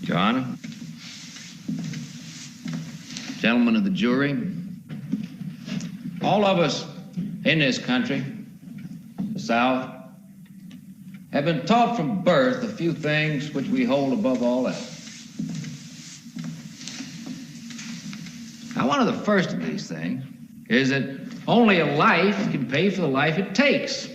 Your Honor, gentlemen of the jury, all of us in this country, the South, have been taught from birth a few things which we hold above all else. Now, one of the first of these things is that only a life can pay for the life it takes.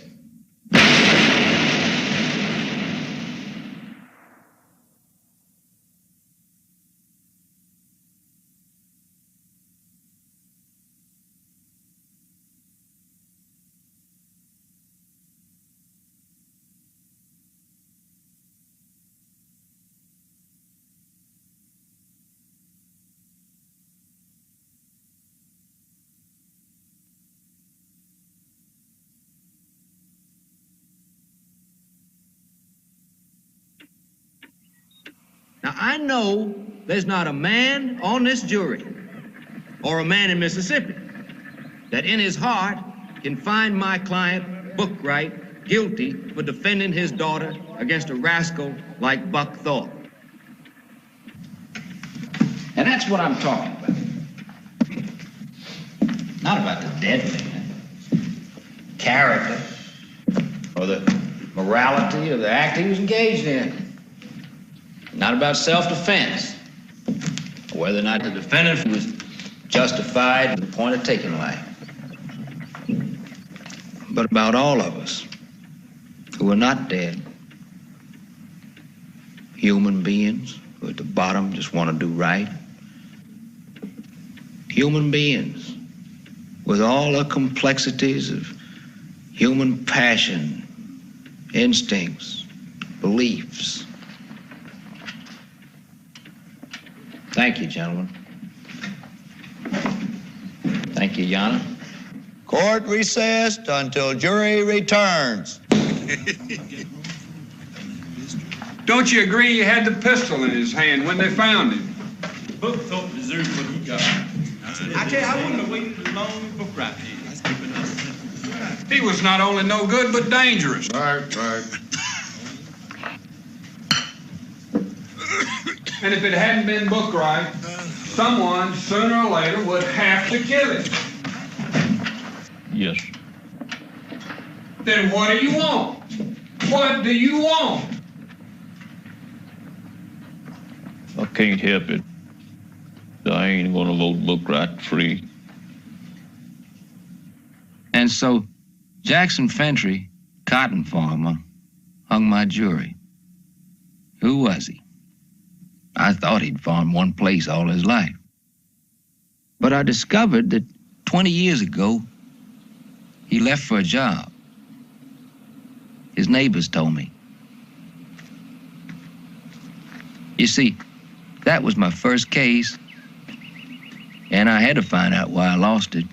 Now, I know there's not a man on this jury or a man in Mississippi that in his heart can find my client, Bookright, guilty for defending his daughter against a rascal like Buck Thorpe. And that's what I'm talking about. Not about the dead man, character, or the morality of the act he was engaged in. Not about self-defense, or whether or not the defendant was justified at the point of taking life. But about all of us who are not dead. Human beings who at the bottom just want to do right. Human beings with all the complexities of human passion, instincts, beliefs. Thank you, gentlemen. Thank you, Yana. Court recessed until jury returns. Don't you agree he had the pistol in his hand when they found him? Buck Thorpe deserves what he got. I tell you, I wouldn't have waited as long as Bookright did. He was not only no good, but dangerous. Right. And if it hadn't been Bookright, someone sooner or later would have to kill him. Yes. Then what do you want? What do you want? I can't help it. I ain't gonna vote Bookright free. And so Jackson Fentry, cotton farmer, hung my jury. Who was he? I thought he'd farmed one place all his life. But I discovered that 20 years ago, he left for a job. His neighbors told me. You see, that was my first case, and I had to find out why I lost it.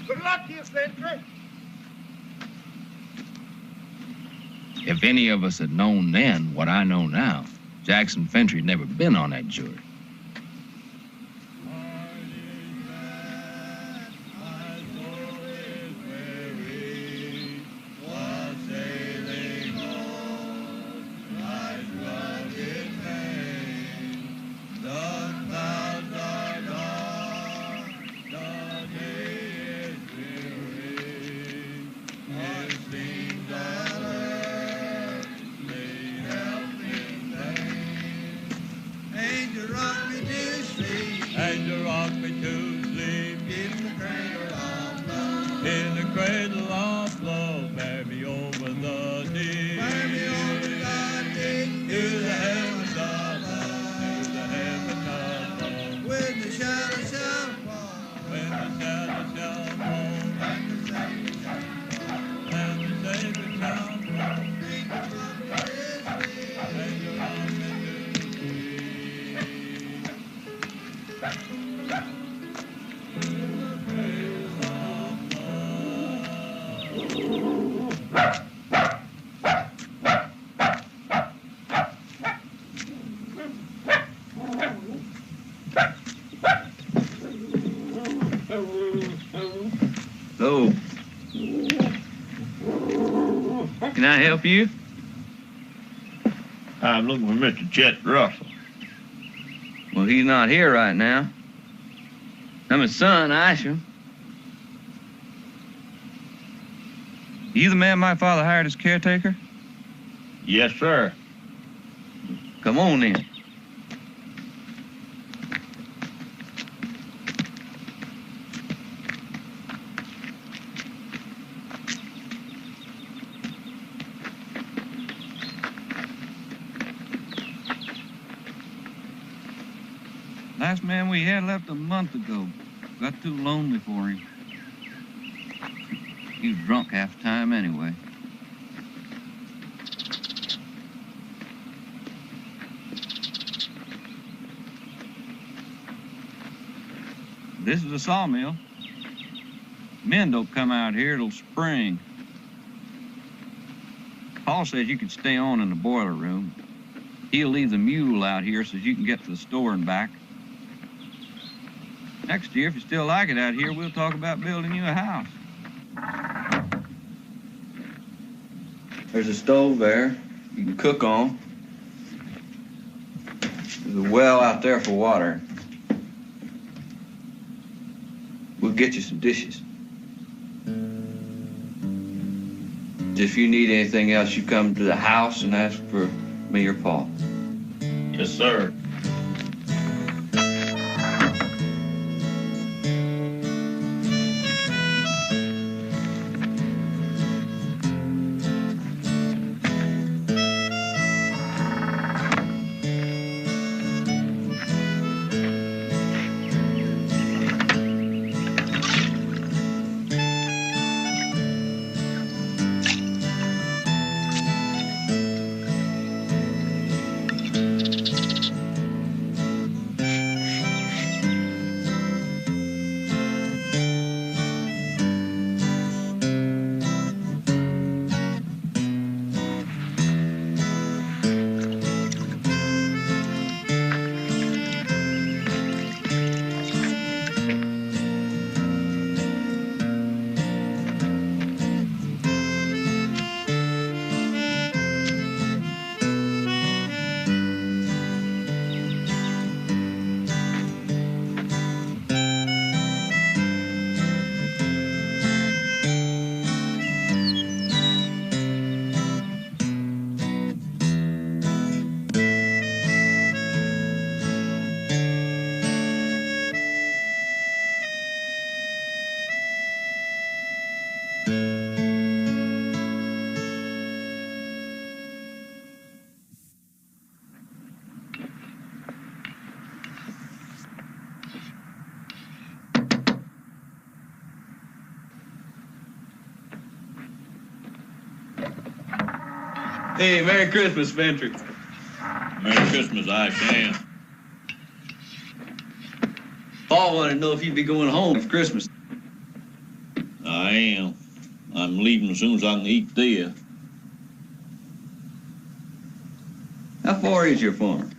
Good luck to you, Fentry. If any of us had known then what I know now, Jackson Fentry had never been on that jury. Can I help you? I'm looking for Mr. Chet Russell. Well, he's not here right now. I'm his son, Isham. You the man my father hired as caretaker? Yes, sir. Come on in. Last man we had left a month ago. Got too lonely for him. He was drunk half the time anyway. This is a sawmill. Men don't come out here till spring. Paul says you can stay on in the boiler room. He'll leave the mule out here so you can get to the store and back. Next year, if you still like it out here, we'll talk about building you a house. There's a stove there you can cook on. There's a well out there for water. We'll get you some dishes. If you need anything else, you come to the house and ask for me or Paul. Yes, sir. Hey, Merry Christmas, Ventry. Merry Christmas, I can. Paul wanted to know if you'd be going home for Christmas. I am. I'm leaving as soon as I can eat there. How far is your farm?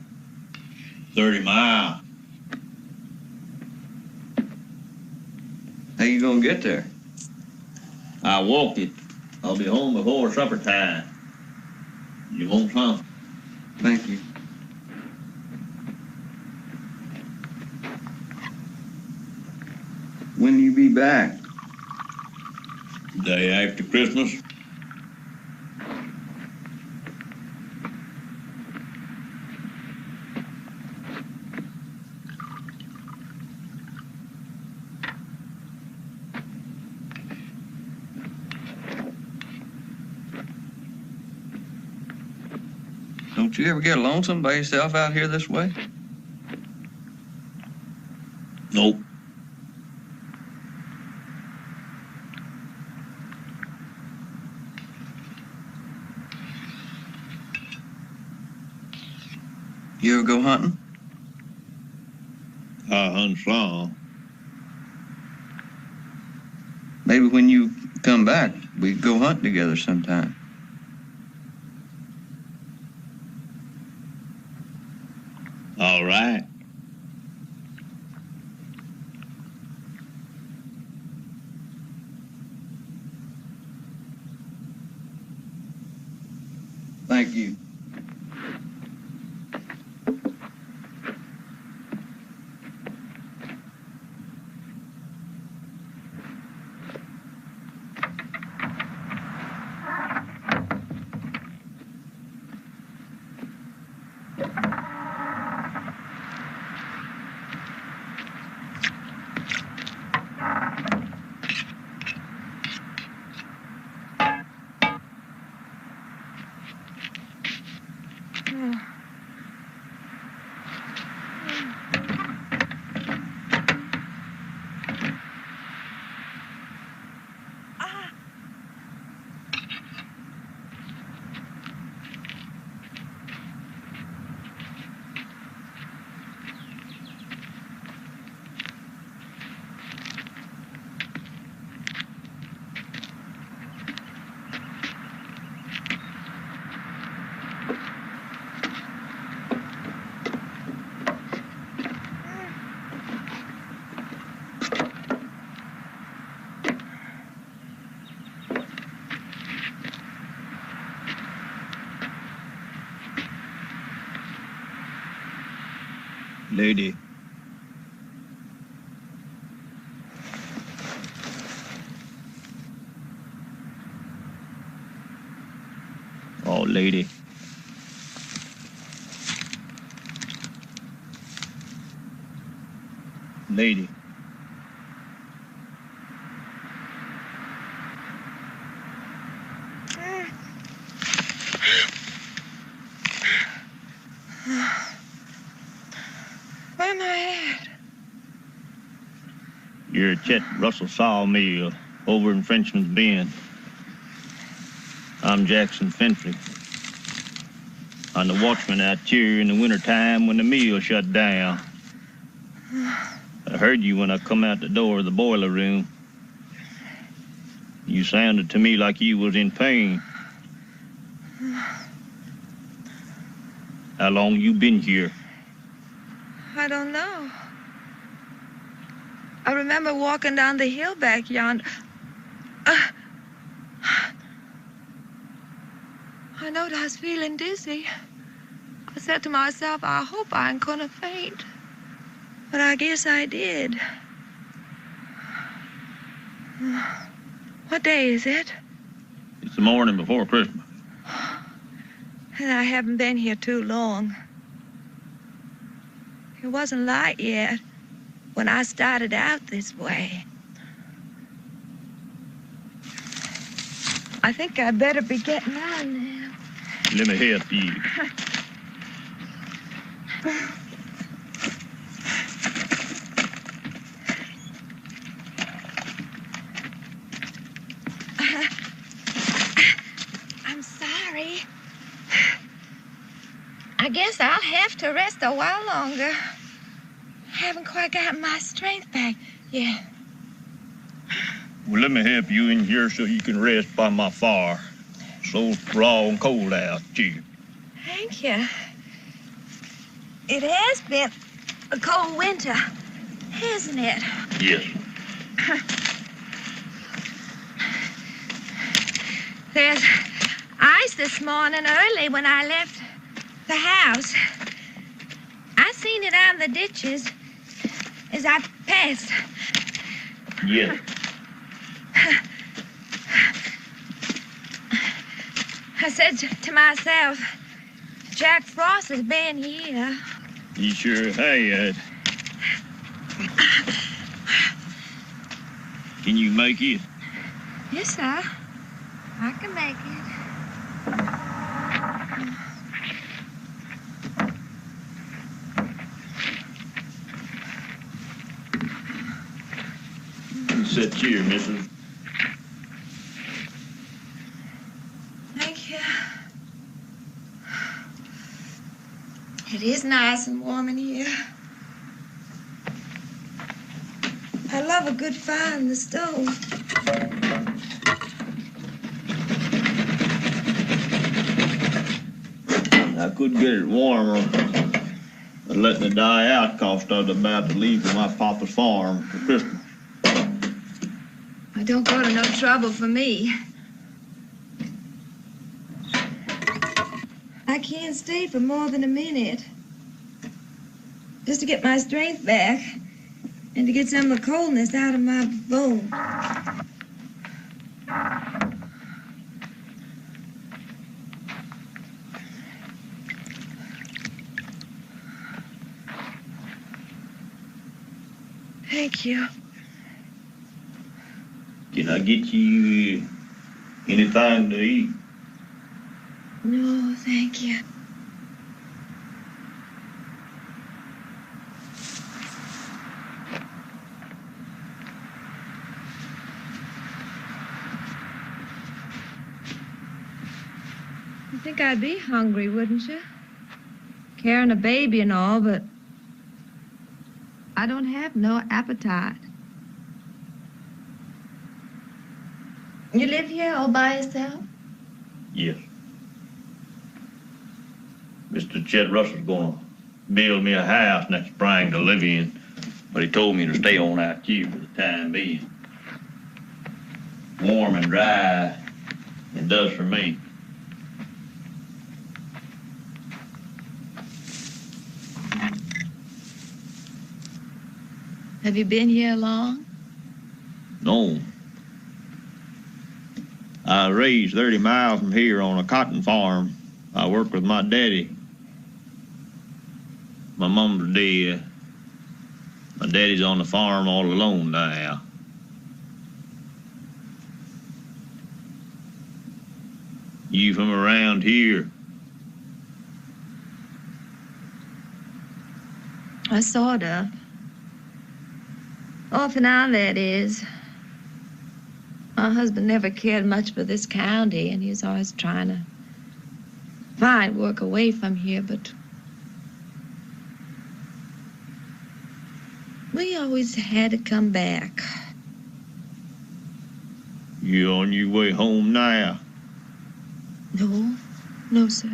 30 miles. How you gonna get there? I walk it. I'll be home before supper time. You want some? Thank you. When you be back? Day after Christmas. Don't you ever get lonesome by yourself out here this way? Nope. You ever go hunting? I hunt some. Maybe when you come back, we go hunt together sometime. All right. Thank you. Lady. Oh, lady. Lady. Where am I at? You're at Chet Russell Sawmill over in Frenchman's Bend. I'm Jackson Fentry. I'm the watchman out here in the wintertime when the mill shut down. I heard you when I come out the door of the boiler room. You sounded to me like you was in pain. How long you been here? I don't know. I remember walking down the hill back yonder. I knowed I was feeling dizzy. I said to myself, I hope I ain't gonna faint. But I guess I did. What day is it? It's the morning before Christmas. And I haven't been here too long. It wasn't light yet when I started out this way. I think I'd better be getting on now. Let me help you. I'm sorry. I guess I'll have to rest a while longer. Haven't quite gotten my strength back yet. Well, let me help you in here so you can rest by my fire. So raw and cold out here. Thank you. It has been a cold winter, hasn't it? Yes. There's ice this morning early when I left the house. I seen it on the ditches as I passed. Yes. I said to myself, Jack Frost has been here. You sure had. Can you make it? Yes, sir. I can make it. Sit here, missus. Thank you. It is nice and warm in here. I love a good fire in the stove. I could get it warmer, but letting it die out cost I was about to leave for my papa's farm for Christmas. Don't go to no trouble for me. I can't stay for more than a minute. Just to get my strength back and to get some of the coldness out of my bones. Thank you. Can I get you anything to eat? No, thank you. You think I'd be hungry, wouldn't you? Carrying a baby and all, but I don't have no appetite. You live here all by yourself? Yes. Mr. Chet Russell's gonna build me a house next spring to live in, but he told me to stay on out here for the time being. Warm and dry, it does for me. Have you been here long? No. I was raised 30 miles from here on a cotton farm. I work with my daddy. My mom's dead. My daddy's on the farm all alone now. You from around here? Sort of. Off and on, that is. My husband never cared much for this county, and he's always trying to find work away from here, but we always had to come back. You on your way home now? No, sir.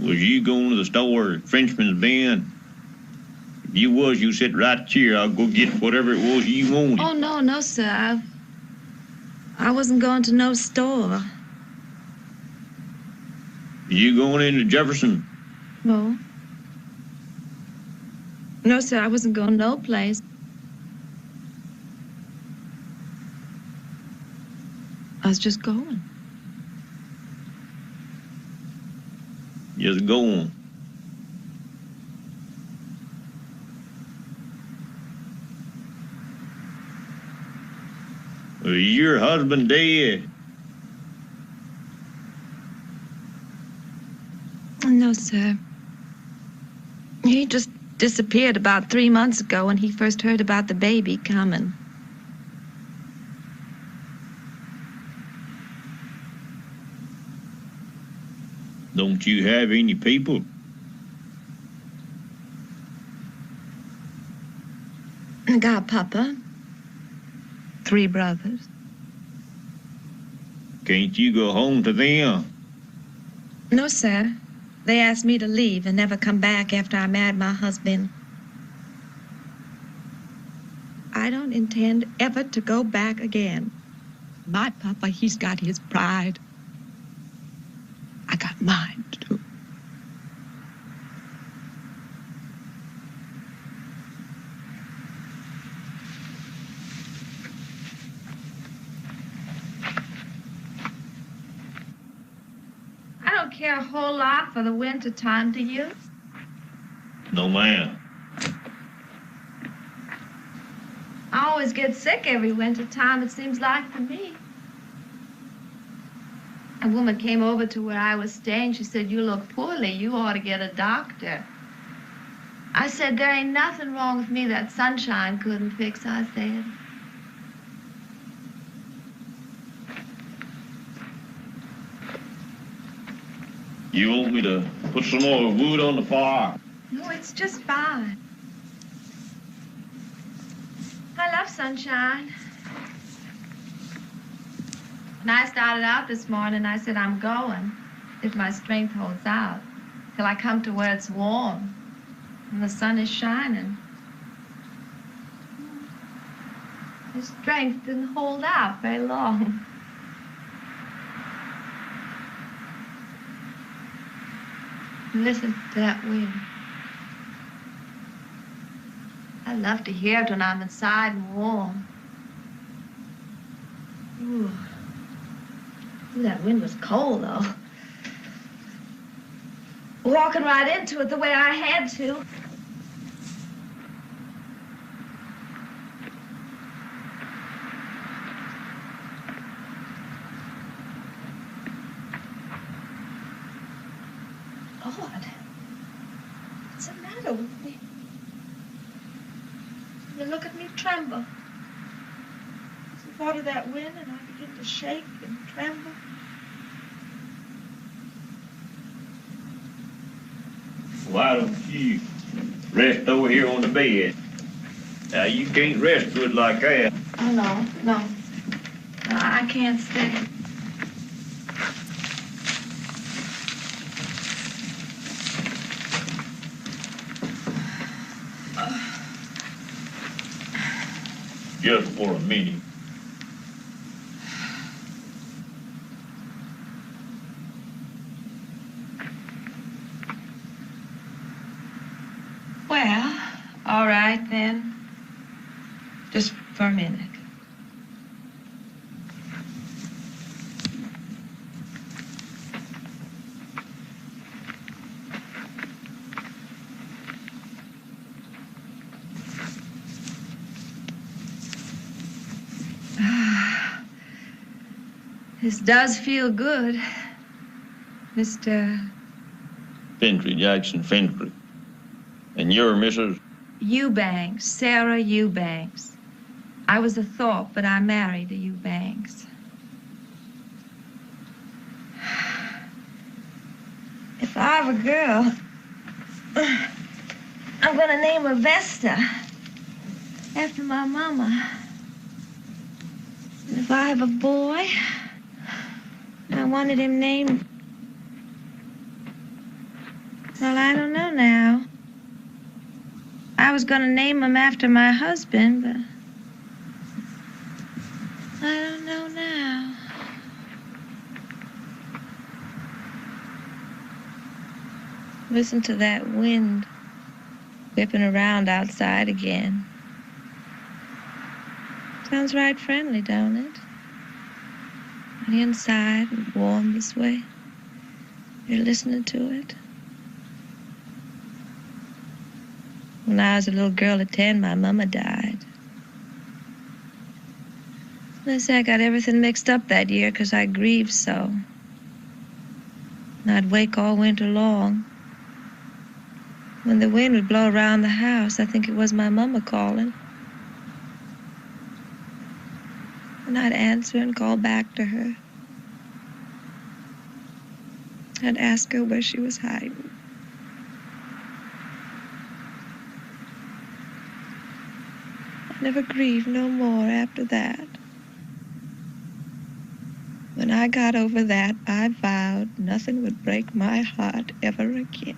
Was you going to the store at Frenchman's Bend? If you was, you sit right here. I'll go get whatever it was you wanted. Oh, no, sir. I wasn't going to no store. You going into Jefferson? No. No, sir, I wasn't going no place. I was just going. Just going. Well, your husband dead? No, sir. He just disappeared about 3 months ago when he first heard about the baby coming. Don't you have any people? I got Papa. 3 brothers. Can't you go home to them? No, sir. They asked me to leave and never come back after I married my husband. I don't intend ever to go back again. My Papa, he's got his pride. I got mine, too. I don't care a whole lot for the winter time, do you? No, ma'am. I always get sick every winter time, it seems like to me. A woman came over to where I was staying. She said, "You look poorly. You ought to get a doctor." I said, "There ain't nothing wrong with me that sunshine couldn't fix," I said. You want me to put some more wood on the fire? No, it's just fine. I love sunshine. When I started out this morning, I said, I'm going, if my strength holds out, till I come to where it's warm and the sun is shining. The strength didn't hold out very long. Listen to that wind. I love to hear it when I'm inside and warm. Ooh. Ooh, that wind was cold, though. Walking right into it the way I had to. Lord, what's the matter with me? You look at me tremble. It's the thought of that wind, and I begin to shake and tremble. Why don't you rest over here on the bed? Now, you can't rest good like that. Oh, no. No, I can't stay. Just for a minute. Well, all right then. Just for a minute. This does feel good, Mr. Fentry, Jackson Fentry. And you're Mrs. Eubanks, Sarah Eubanks. I was a Thorpe, but I married a Eubanks. If I have a girl, I'm gonna name her Vesta, after my mama. And if I have a boy, I wanted him named... Well, I don't know now. I was gonna name him after my husband, but I don't know now. Listen to that wind whipping around outside again. Sounds right friendly, don't it? And inside and warm this way. You're listening to it. When I was a little girl at 10, my mama died. They say I got everything mixed up that year because I grieved so. And I'd wake all winter long. When the wind would blow around the house, I think it was my mama calling. And I'd answer and call back to her. I'd ask her where she was hiding. I never grieved no more after that. When I got over that, I vowed nothing would break my heart ever again.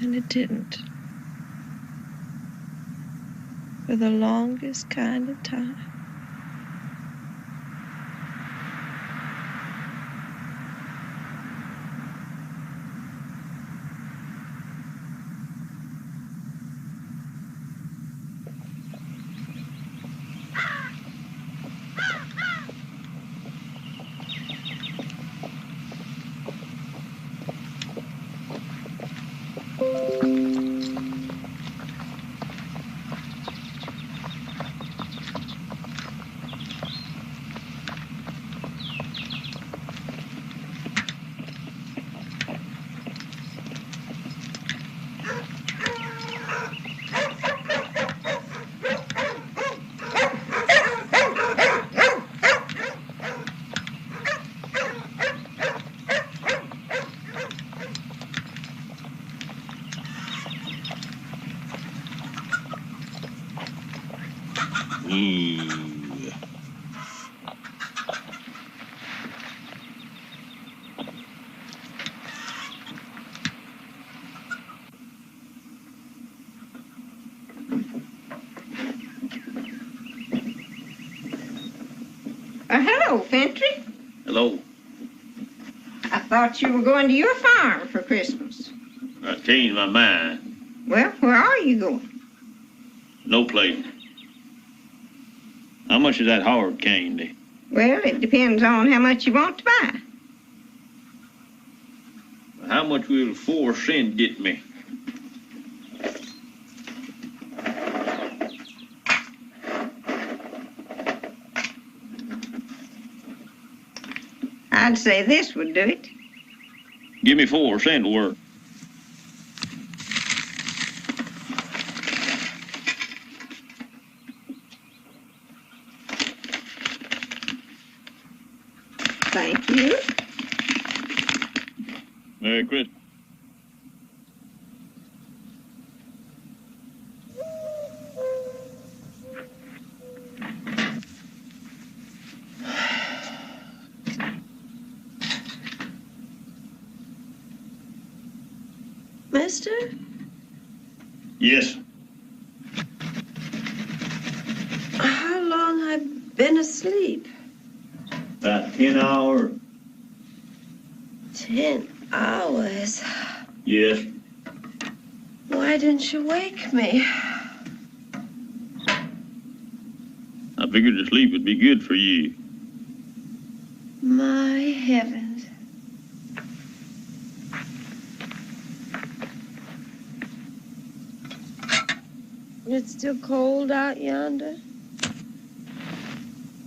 And it didn't. For the longest kind of time. Hello, Fentry. Hello. thought you were going to your farm for Christmas. I changed my mind. Well, where are you going? No place. How much is that hard candy? Well, it depends on how much you want to buy. How much will 4 cents get me? I'd say this would do it. Give me 4 cents worth. Thank you. Merry Christmas. Mister? Yes. How long I've been asleep? About 10 hours. 10 hours. Yes. Why didn't you wake me? I figured the sleep would be good for you. My heavens. It's still cold out yonder.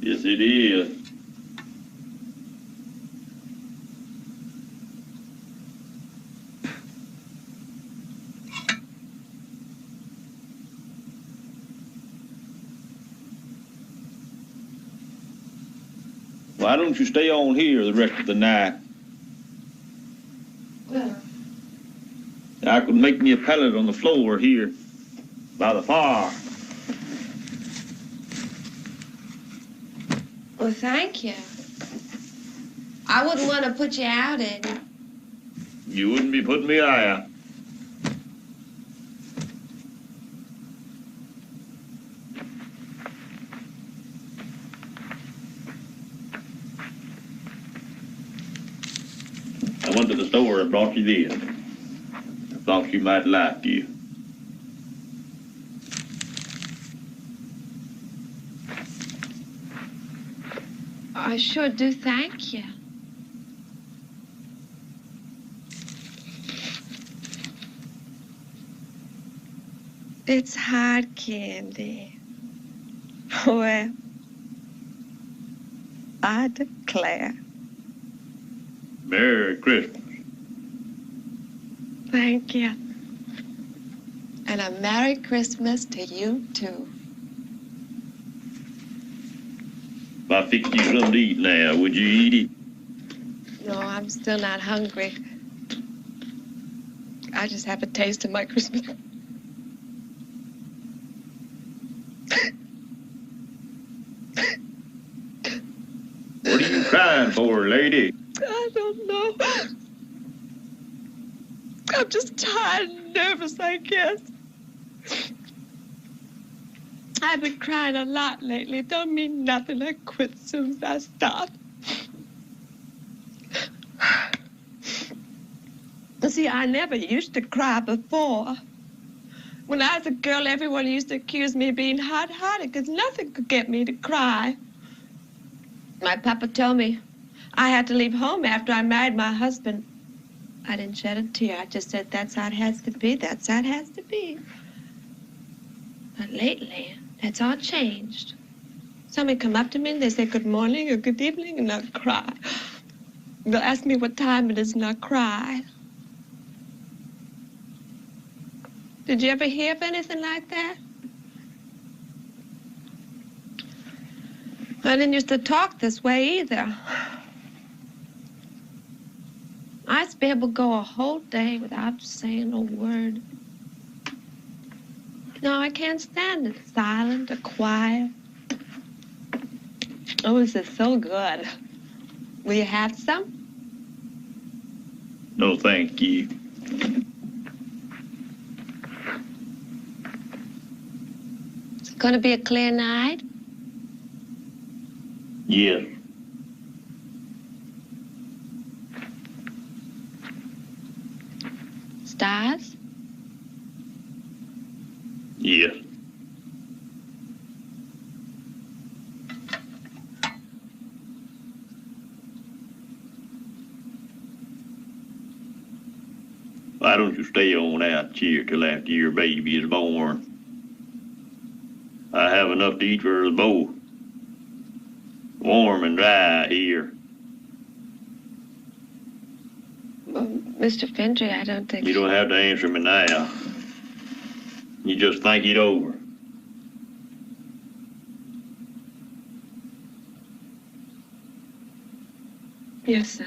Yes, it is. Why don't you stay on here the rest of the night? Well, I could make me a pallet on the floor here by the fire. well, thank you. I wouldn't want to put you out any. You wouldn't be putting me out. I went to the store and brought you this. I thought you might like you. I sure do thank you. It's hard candy. Well, I declare. Merry Christmas. Thank you. And a Merry Christmas to you, too. If I fixed you something to eat now, would you eat it? No, I'm still not hungry. I just have a taste of my Christmas. What are you crying for, lady? I don't know. I'm just tired and nervous, I guess. I've been crying a lot lately. It don't mean nothing. I quit soon as I stop. See, I never used to cry before. When I was a girl, everyone used to accuse me of being hot-hearted because nothing could get me to cry. My papa told me I had to leave home after I married my husband. I didn't shed a tear. I just said, that's how it has to be. That's how it has to be. But lately, that's all changed. Somebody come up to me and they say good morning or good evening and I'll cry. They'll ask me what time it is and I'll cry. Did you ever hear of anything like that? I didn't used to talk this way either. I used to be able to go a whole day without saying a word. No, I can't stand it. Silent or quiet. Oh, this is so good. Will you have some? No, thank you. Is it going to be a clear night? Yes. Stars? Yes. Why don't you stay on out here till after your baby is born? I have enough to eat for us both. Warm and dry here. Well, Mr. Fendry, I don't think... You don't have to answer me now. You just think it over. Yes, sir.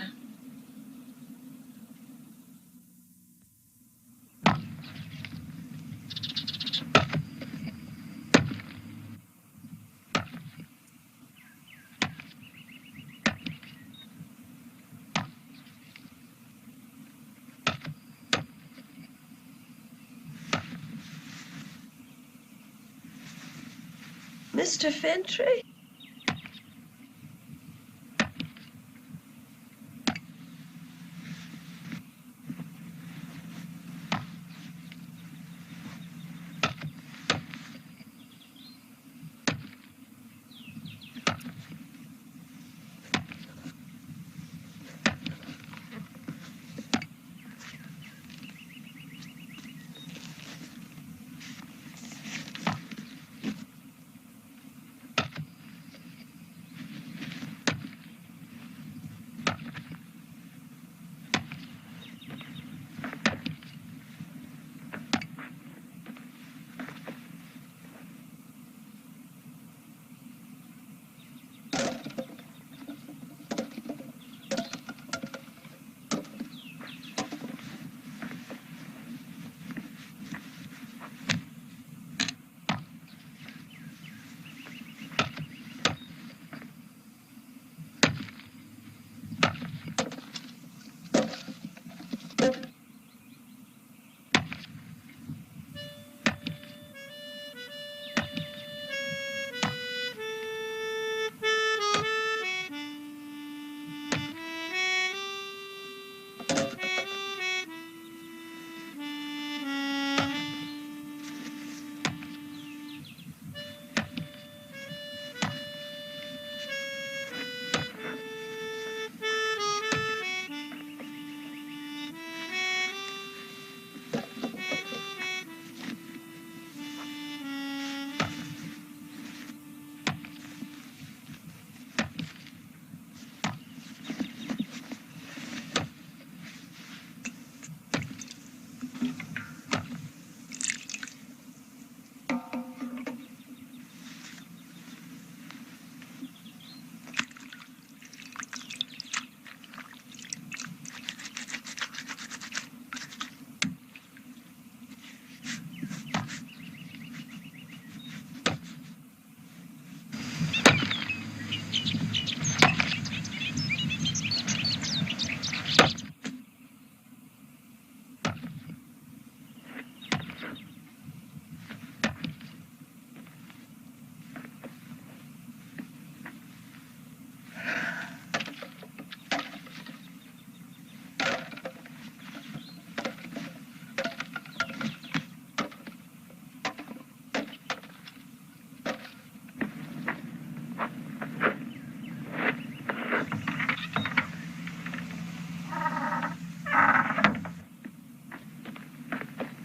Mr. Fentry?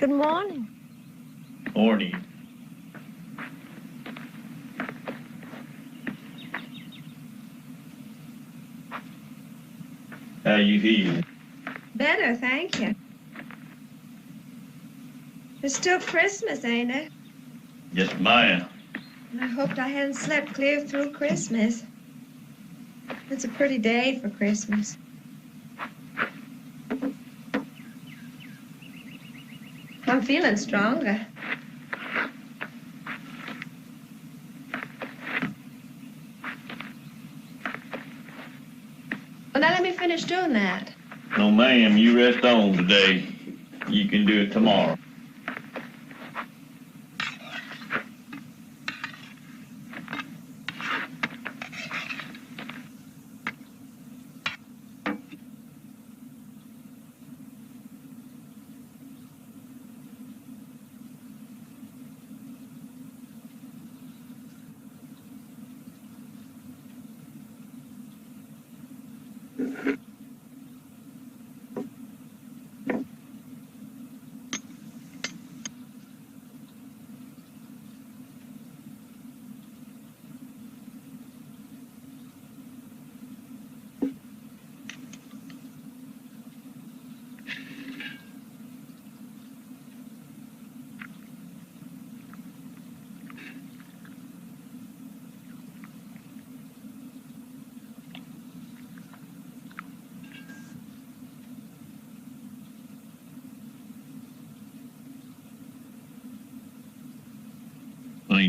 Good morning. Morning. How you feel? Better, thank you. It's still Christmas, ain't it? Yes, ma'am. I hoped I hadn't slept clear through Christmas. It's a pretty day for Christmas. I'm feeling stronger. Well, now let me finish doing that. No, ma'am, you rest on today. You can do it tomorrow.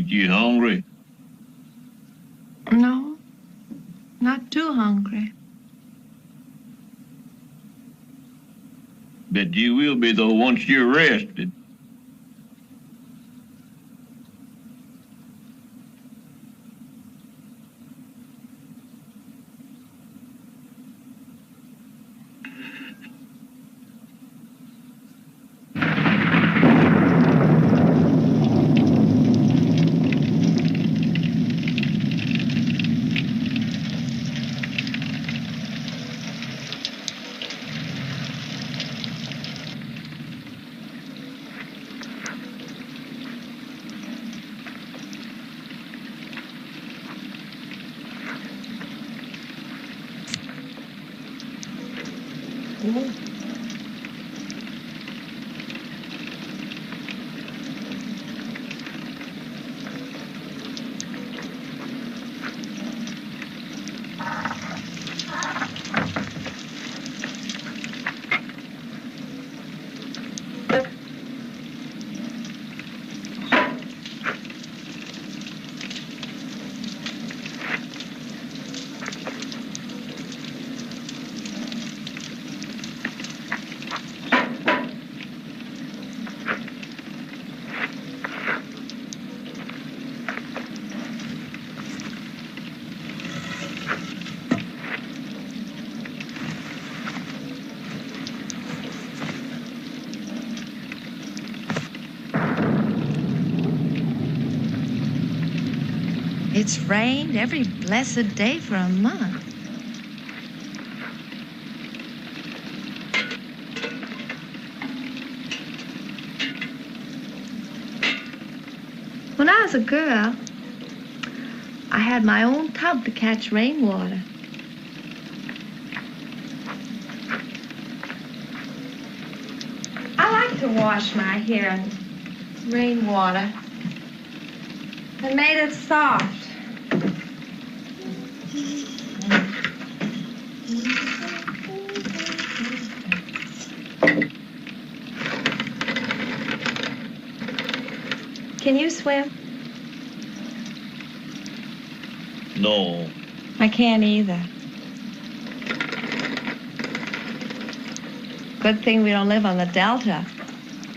Ain't you hungry? No, not too hungry. Bet you will be, though, once you're rested. It's rained every blessed day for a month. When I was a girl, I had my own tub to catch rainwater. I like to wash my hair in rainwater. It made it soft. Can you swim? No. I can't either. Good thing we don't live on the Delta.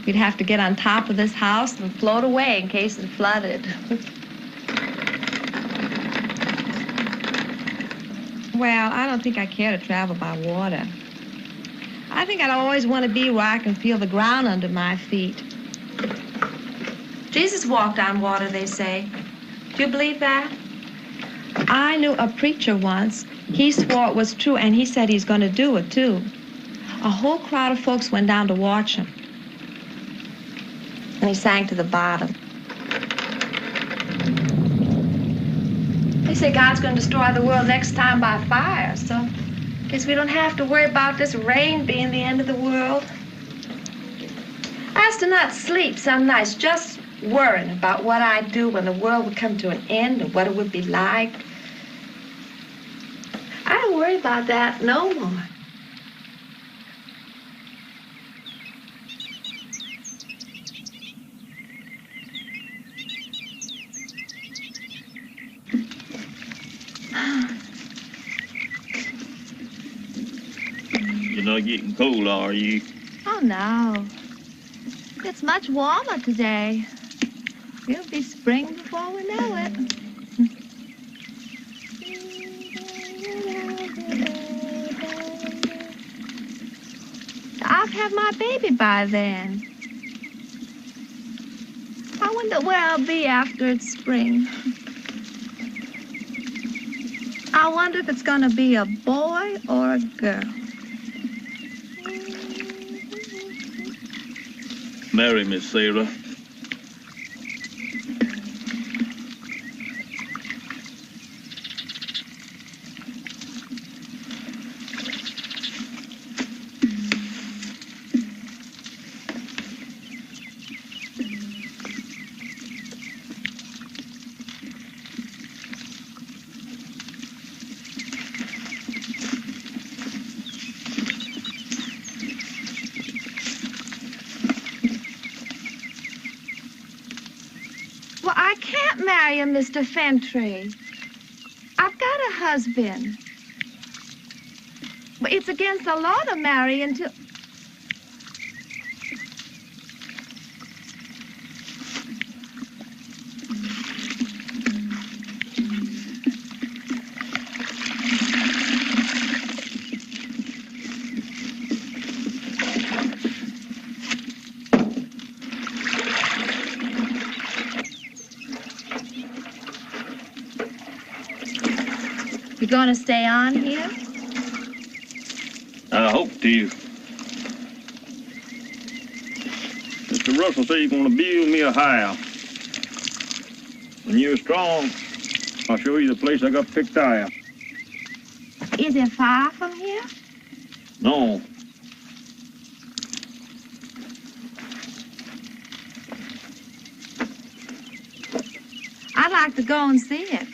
We'd have to get on top of this house and float away in case it flooded. Well, I don't think I care to travel by water. I think I'd always want to be where I can feel the ground under my feet. Jesus walked on water, they say. Do you believe that? I knew a preacher once. He swore it was true, and he said he's going to do it, too. A whole crowd of folks went down to watch him. And he sank to the bottom. They say God's going to destroy the world next time by fire, so I guess we don't have to worry about this rain being the end of the world. I used to not sleep some nights, just worrying about what I'd do when the world would come to an end and what it would be like. I don't worry about that no more. You're not getting cold, are you? Oh, no. It's much warmer today. It'll be spring before we know it. I'll have my baby by then. I wonder where I'll be after it's spring. I wonder if it's going to be a boy or a girl. Marry me, Sarah. can't marry him, Mr. Fentry. I've got a husband. But it's against the law to marry until... You gonna stay on here? I hope to. Mr. Russell said he's gonna build me a house. When you're strong, I'll show you the place I got picked out. Is it far from here? No. I'd like to go and see it.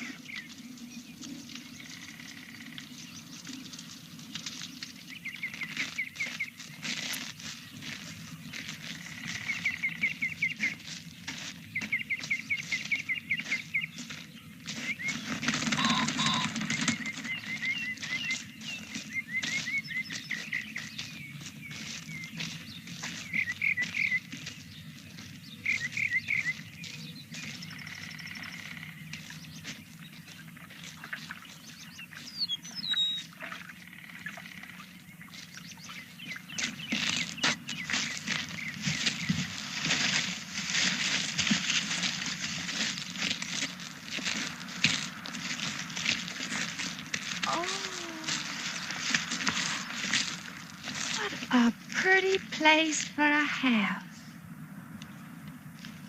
A pretty place for a house.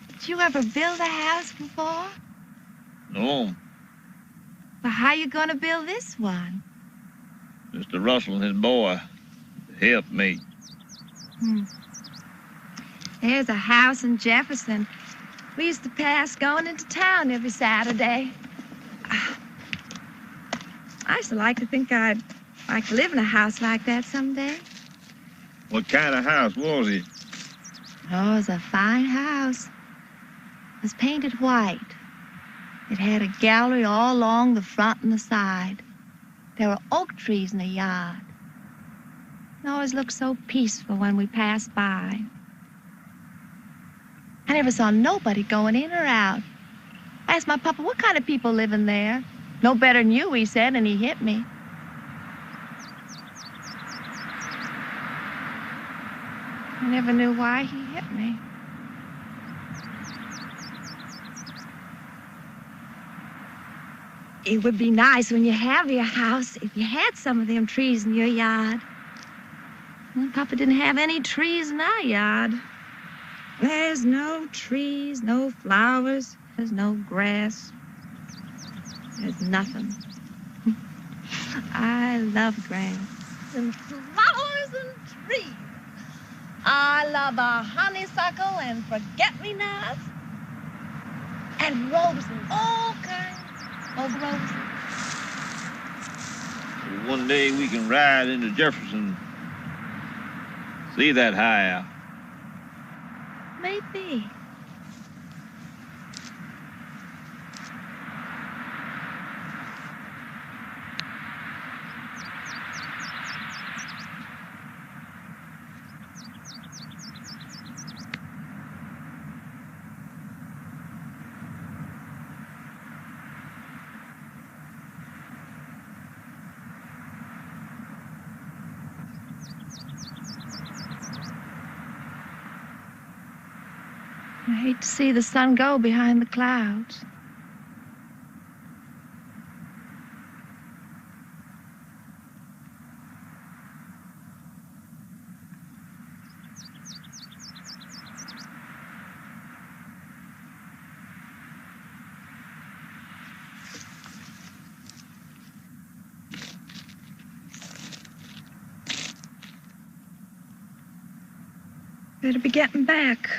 Did you ever build a house before? No. Well, how you gonna build this one? Mr. Russell and his boy helped me. There's a house in Jefferson. We used to pass going into town every Saturday. I used to like to think I'd like to live in a house like that someday. What kind of house was it? Oh, it was a fine house. It was painted white. It had a gallery all along the front and the side. There were oak trees in the yard. It always looked so peaceful when we passed by. I never saw nobody going in or out. I asked my papa, what kind of people live in there? No better than you, he said, and he hit me. I never knew why he hit me. It would be nice when you have your house if you had some of them trees in your yard. Well, Papa didn't have any trees in our yard. There's no trees, no flowers, there's no grass. There's nothing. I love grass and flowers and trees. I love a honeysuckle and forget-me-nots and roses, all kinds of roses. One day we can ride into Jefferson, see that house. Maybe. I hate to see the sun go behind the clouds. Better be getting back.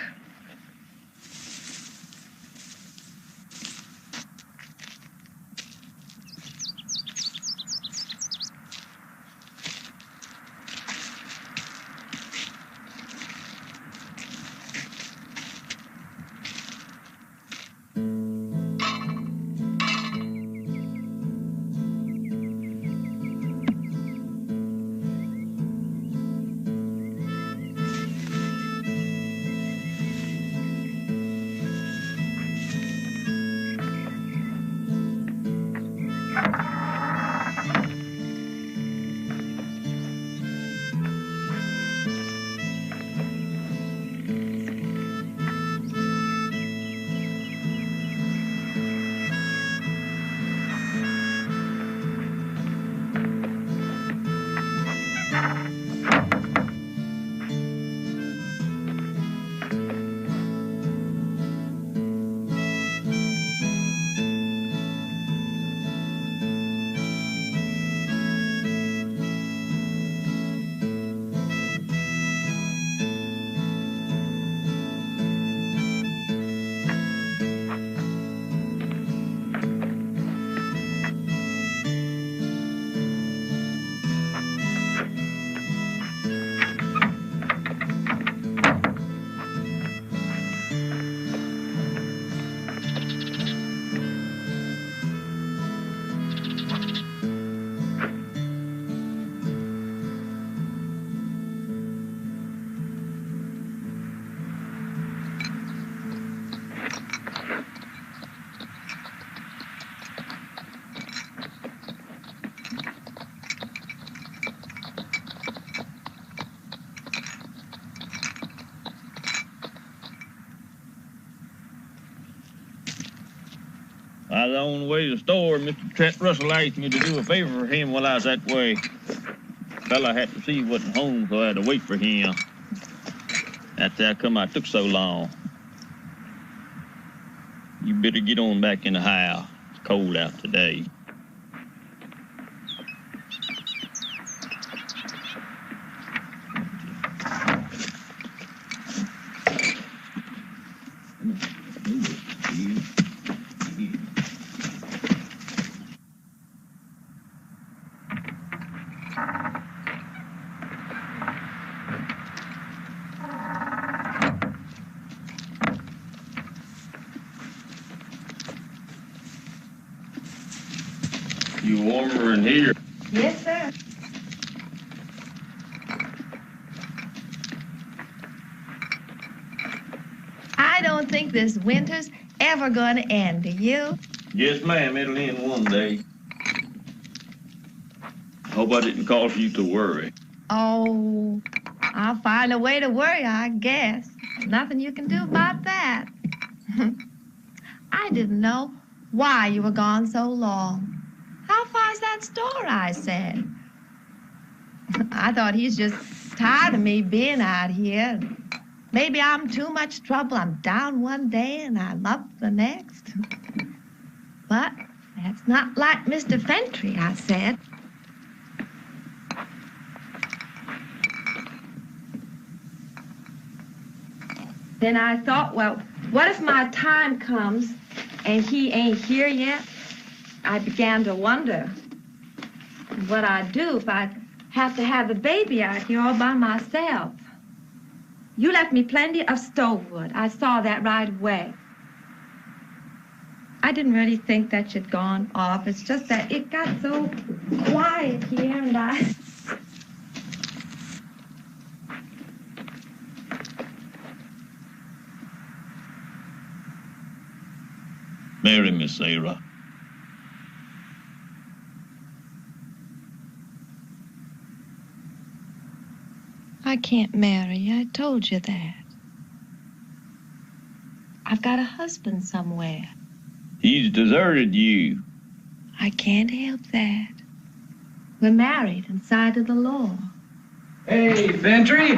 I was on the way to the store. Mr. Trent Russell asked me to do a favor for him while I was that way. Fella had to see he wasn't home, so I had to wait for him. That's how come I took so long. You better get on back in the house. It's cold out today. You warmer in here? Yes, sir. I don't think this winter's ever going to end, do you? Yes, ma'am. It'll end one day. Hope I didn't cause you to worry. Oh, I'll find a way to worry, I guess. Nothing you can do about that. I didn't know why you were gone so long. How far's that store, I said. I thought he's just tired of me being out here. Maybe I'm too much trouble. I'm down one day and I'm up the next. But that's not like Mr. Fentry, I said. Then I thought, well, what if my time comes and he ain't here yet? I began to wonder what I'd do if I'd have to have the baby out here all by myself. You left me plenty of stove wood. I saw that right away. I didn't really think that you'd gone off. It's just that it got so quiet here and I... Marry me, Sarah. I can't marry you. I told you that. I've got a husband somewhere. He's deserted you. I can't help that. We're married in sight of the law. Hey, Ventry!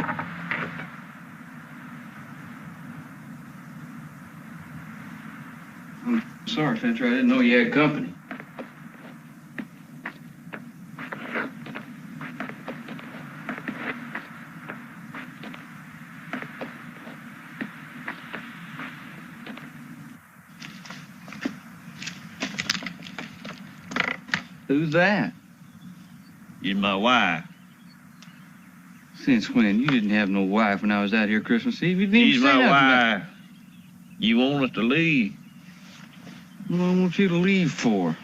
I'm sorry, Ventry. I didn't know you had company. Who's that? You're my wife. Since when? You didn't have no wife when I was out here Christmas Eve. You didn't She's even say my nothing wife. You want us to leave? What do I want you to leave for?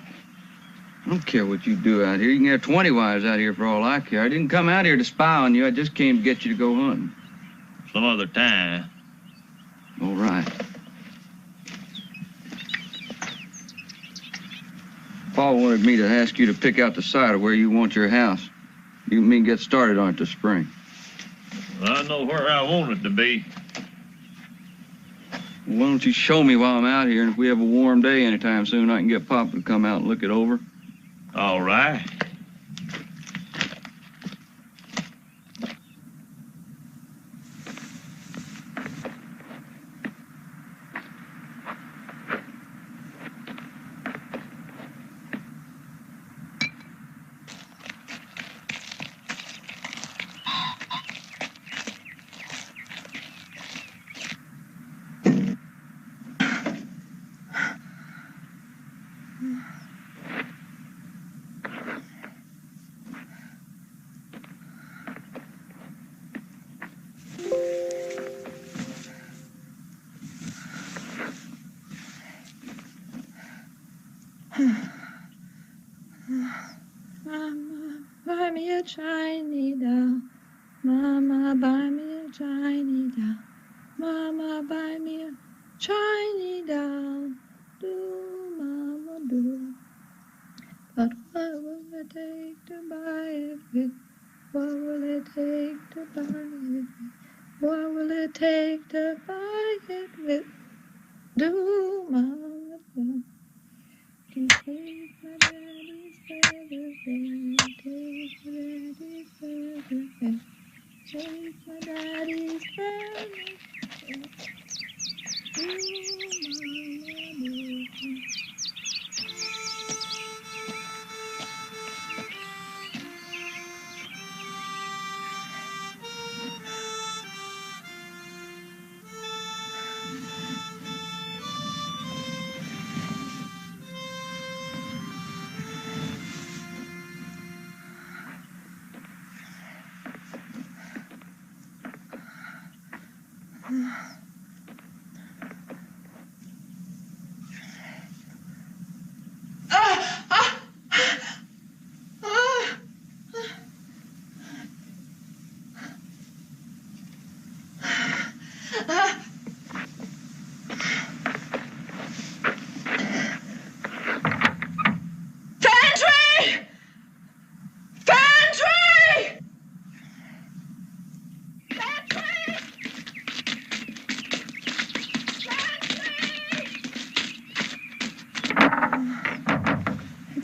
I don't care what you do out here. You can have 20 wives out here for all I care. I didn't come out here to spy on you. I just came to get you to go hunting. Some other time. All right. Paul wanted me to ask you to pick out the site of where you want your house. You and me get started on it this spring. Well, I know where I want it to be. Well, why don't you show me while I'm out here, and if we have a warm day anytime soon, I can get Papa to come out and look it over. All right. Mama, buy me a shiny doll. Mama, buy me a shiny doll. Mama, buy me a shiny doll. Do, Mama, do. But what will it take to buy it with? What will it take to buy it with? What will it take to buy it with? Do, Mama, do. can take my daddy's feathers and take my daddy's feathers and take my daddy's feathers and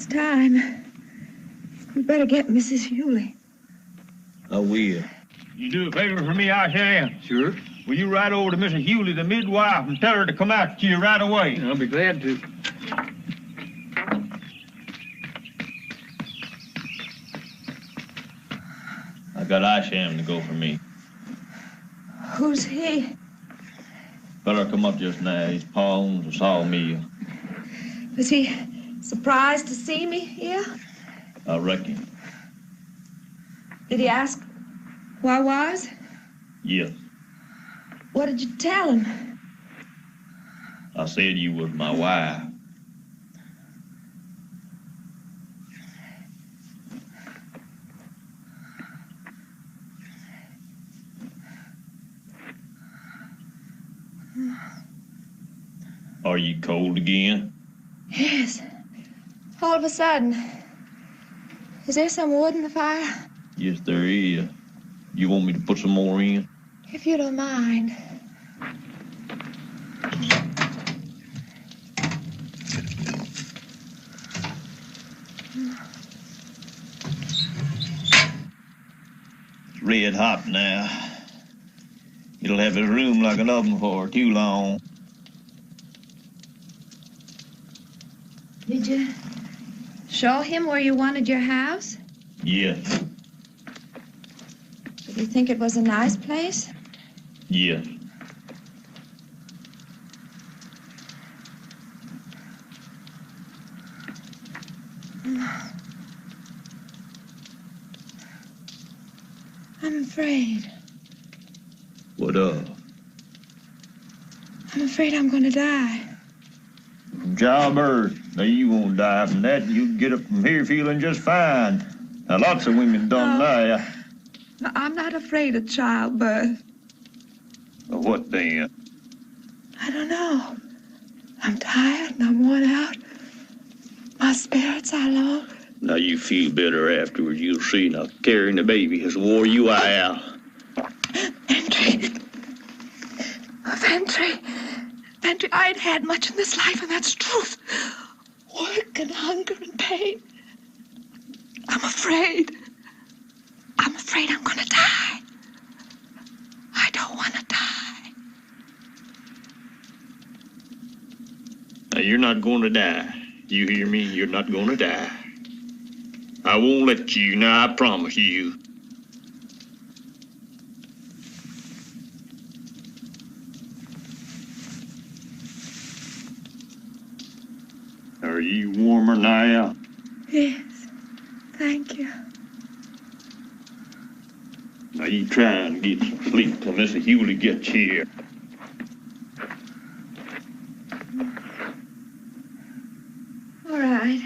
time. We better get Mrs. Hewley. I will. You do a favor for me, I can. Sure. Will you ride over to Mrs. Hewley, the midwife, and tell her to come out to you right away? I'll be glad to. I got Isham to go for me. Who's he? Fella come up just now. He's pa owns a sawmill. Was he surprised to see me here? I reckon. Did he ask who I was? Yes. What did you tell him? I said you was my wife. Are you cold again? Yes. All of a sudden. Is there some wood in the fire? Yes, there is. You want me to put some more in? If you don't mind. It's red hot now. It'll have his room like an oven for too long. Did you show him where you wanted your house? Yes. Did you think it was a nice place? Yes. I'm afraid. What of? I'm afraid I'm going to die. From childbirth. Now you won't die from that. You'll get up from here feeling just fine. Now lots of women done die. No, I'm not afraid of childbirth. Well, what then? I don't know. I'm tired and I'm worn out. My spirits are low. Now you feel better afterwards. You'll see. Now carrying the baby has wore you out. Ventry, I ain't had much in this life, and that's truth. Work and hunger and pain. I'm afraid. I'm afraid I'm gonna die. I don't want to die. Now you're not going to die. You hear me? You're not going to die. I won't let you. Now I promise you. Are you warmer now? Yes, thank you. Now you try and get some sleep till Mr. Hewley gets here. All right.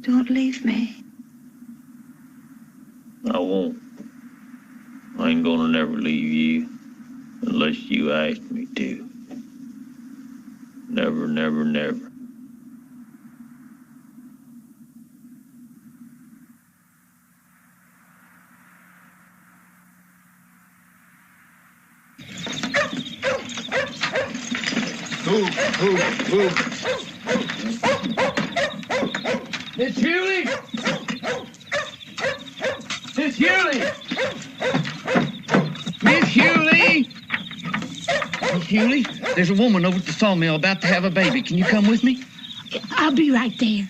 Don't leave me. I won't. I ain't gonna never leave you unless asked me to. Never, never, never. Miss Hewley! Miss Hewley! Miss Hewley! Miss Hewley, there's a woman over at the sawmill about to have a baby. Can you come with me? I'll be right there.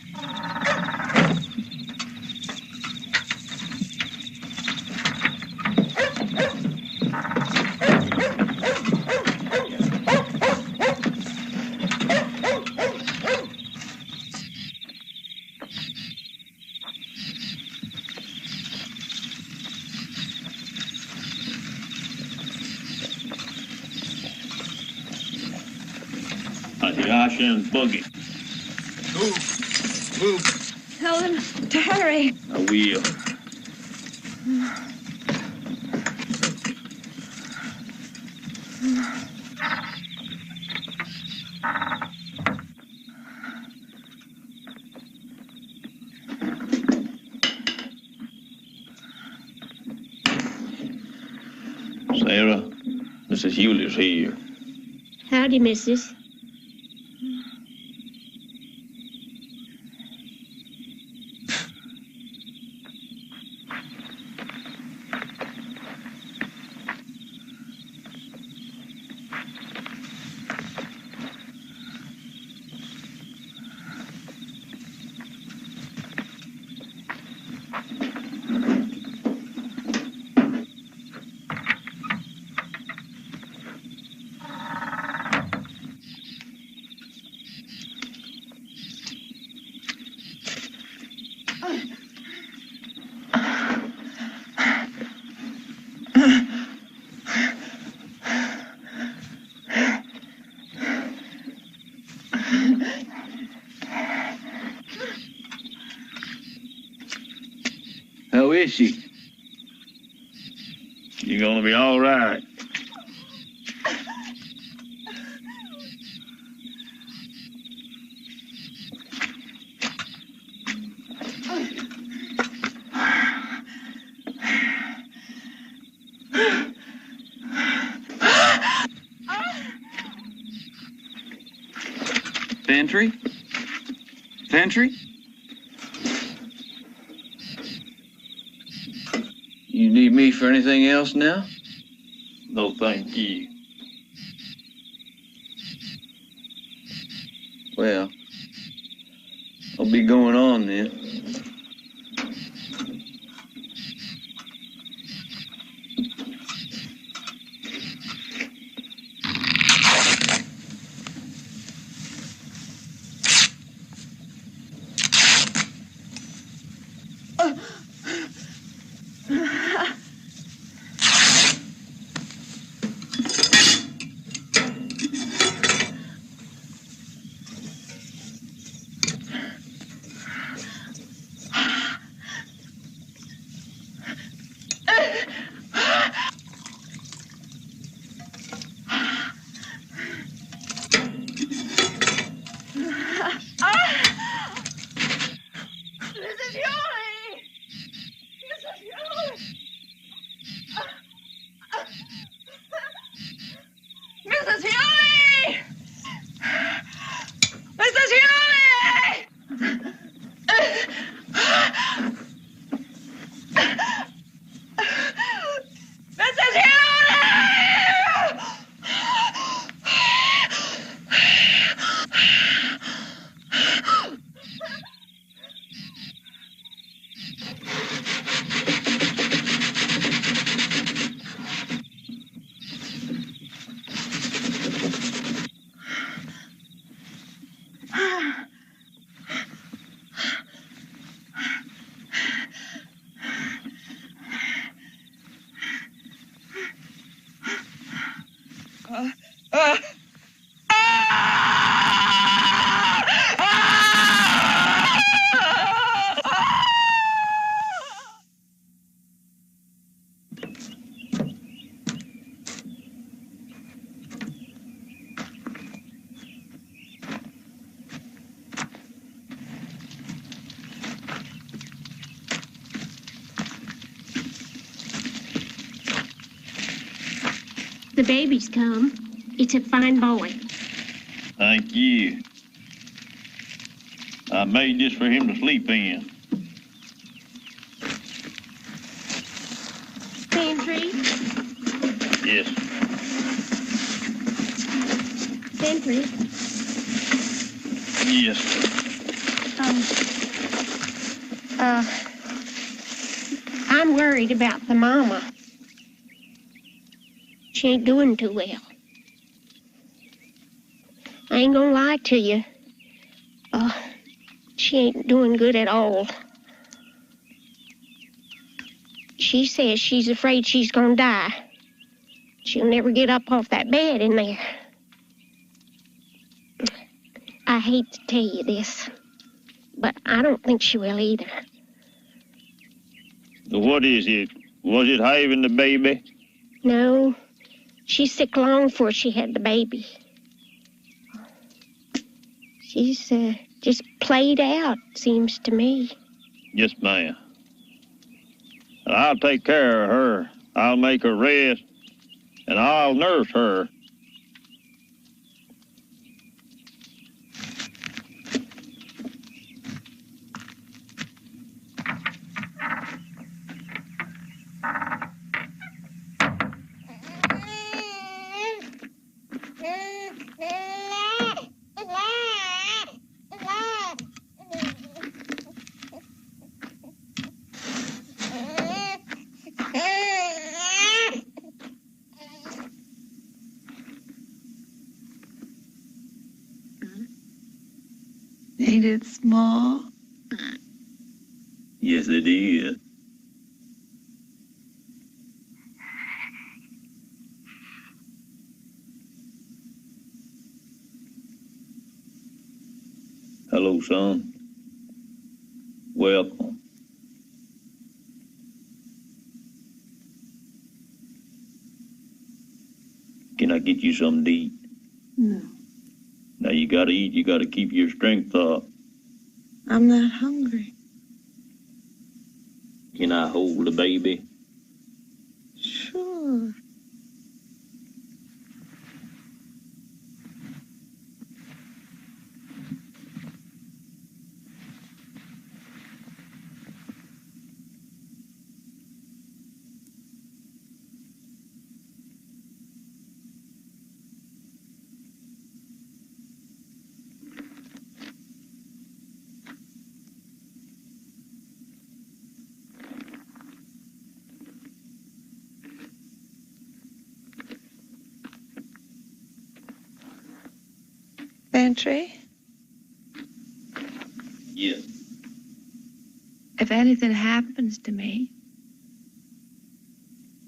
Yashin's boogie. Tell them to hurry. I will. Sarah, Mrs. Hewley's here. Howdy, missus. How is she? You're gonna be all right. Fantry? Fantry? You need me for anything else now? No, thank you. Well, I'll be going on then. baby's come. It's a fine boy. Thank you. I made this for him to sleep in. Sentry? Yes. Sentry? Yes. I'm worried about the mama. She ain't doing too well. I ain't gonna lie to you. She ain't doing good at all. She says she's afraid she's gonna die. She'll never get up off that bed in there. I hate to tell you this, but I don't think she will either. What is it? Was it having the baby? No, she's sick long before she had the baby. She's just played out, seems to me. Yes, ma'am. I'll take care of her. I'll make her rest, and I'll nurse her. Ain't it small? Yes, it is. Hello, son. Welcome. Can I get you something to eat? No, Now you gotta eat. You gotta keep your strength up. I'm not hungry. Can I hold the baby? Sure. Bantry, Yes. if anything happens to me,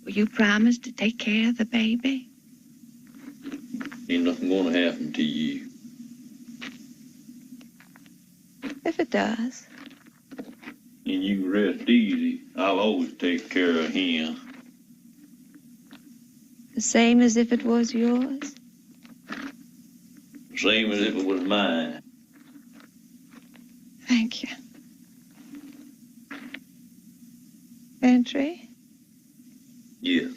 will you promise to take care of the baby? Ain't nothing gonna happen to you. If it does. And you rest easy. I'll always take care of him. The same as if it was yours? Same as if it was mine. Thank you. Bantry, Yes.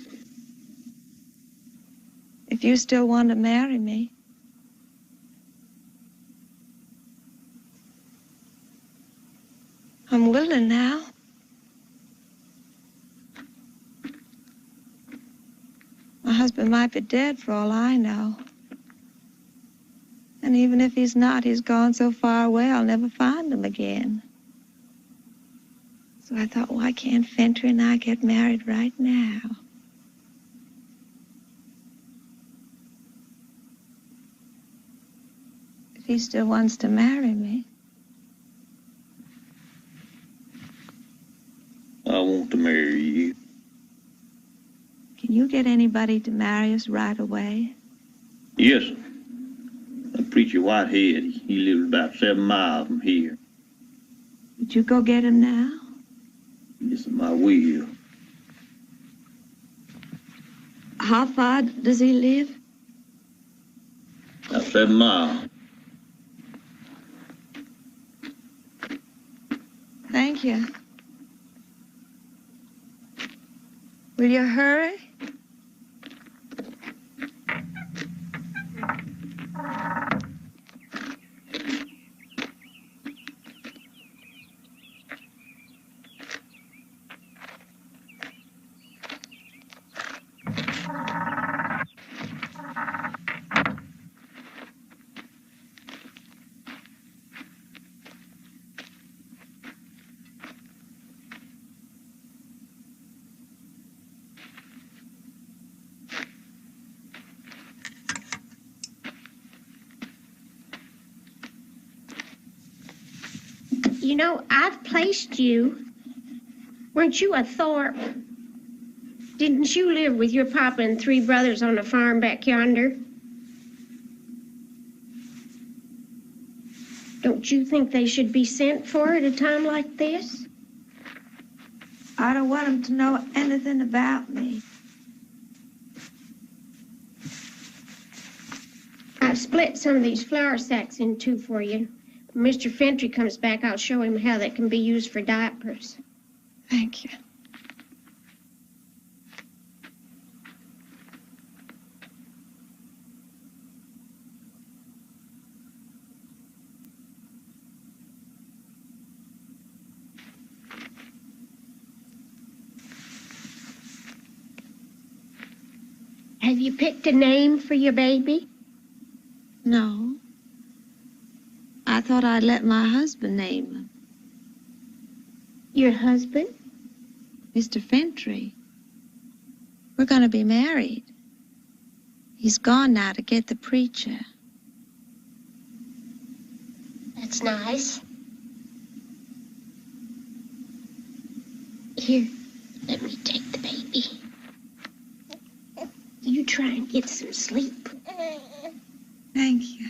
if you still want to marry me, I'm willing now. My husband might be dead for all I know. And even if he's not, he's gone so far away I'll never find him again. So I thought, why can't Fentry and I get married right now? If he still wants to marry me. I want to marry you. Can you get anybody to marry us right away? Yes, sir. Preacher Whitehead, he lives about 7 miles from here. Would you go get him now? Yes, I will. How far does he live? About 7 miles. Thank you. Will you hurry? You know, I've placed you. Weren't you a Thorpe? Didn't you live with your papa and 3 brothers on a farm back yonder? Don't you think they should be sent for at a time like this? I don't want them to know anything about me. I've split some of these flour sacks in 2 for you. When Mr. Fentry comes back, I'll show him how they can be used for diapers. Thank you. Have you picked a name for your baby? No. I thought I'd let my husband name him. Your husband? Mr. Fentry. We're going to be married. He's gone now to get the preacher. That's nice. Here, let me take the baby. You try and get some sleep. Thank you.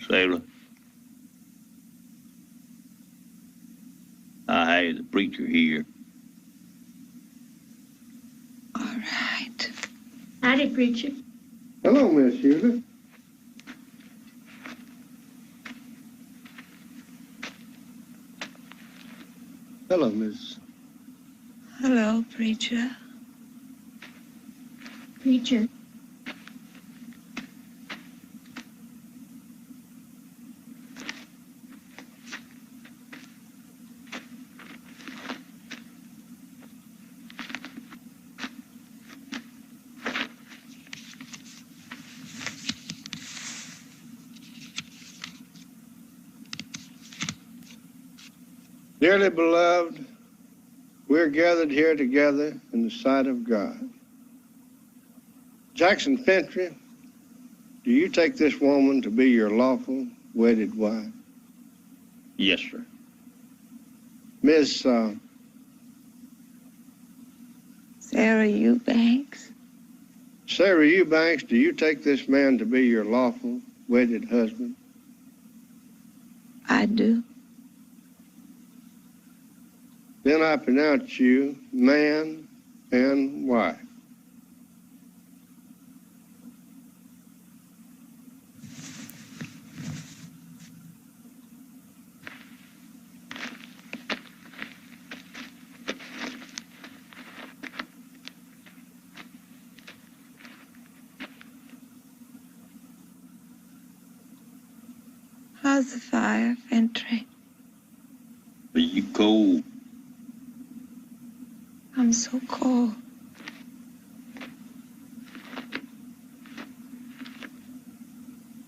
Sailor, I had the preacher here. All right. Howdy, preacher. Hello, Miss Sheila. Hello, Miss. Hello, preacher. Preacher. Dearly beloved, we're gathered here together in the sight of God. Jackson Fentry, do you take this woman to be your lawful wedded wife? Yes, sir. Miss, Sarah Eubanks. Sarah Eubanks, do you take this man to be your lawful wedded husband? I do. Then I pronounce you man and wife. How's the fire, Fentry? Are you cold? I'm so cold.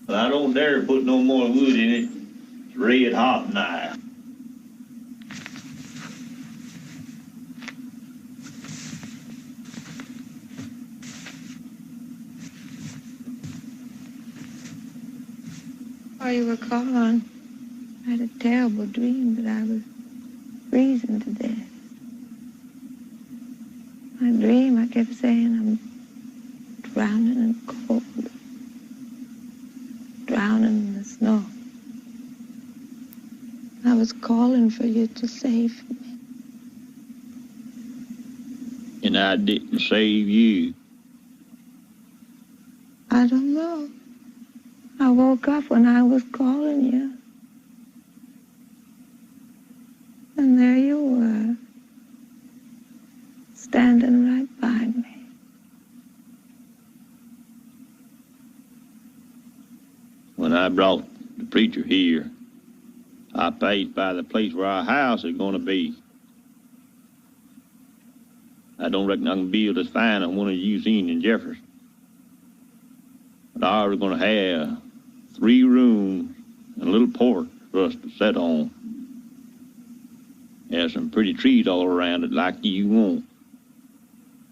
Well, I don't dare put no more wood in it. It's red hot now. While you were calling, I had a terrible dream that I was freezing to death. My dream, I kept saying I'm drowning in cold, drowning in the snow. I was calling for you to save me. And I didn't save you. I don't know. I woke up when I was calling you. And there you were, standing right by me. I brought the preacher here, I paid by the place where our house is going to be. I don't reckon I can build as fine as one as you seen in Jefferson. But ours is going to have 3 rooms and a little porch for us to sit on. Have some pretty trees all around it like you want.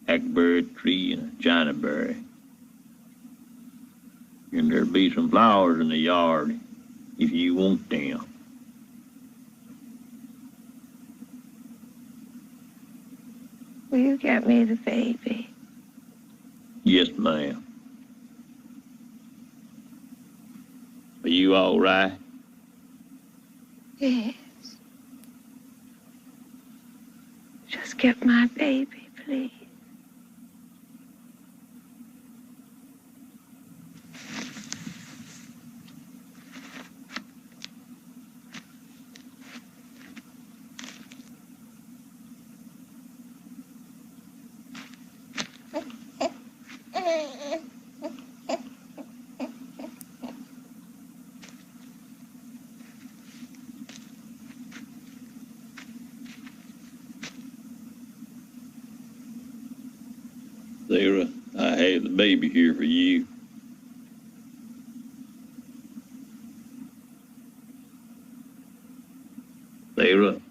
Hackberry tree and a chinaberry. And there'll be some flowers in the yard if you want them. Will you get me the baby? Yes, ma'am. Are you all right? Yes. Just get my baby, please. Sarah, I have the baby here for you. Sarah.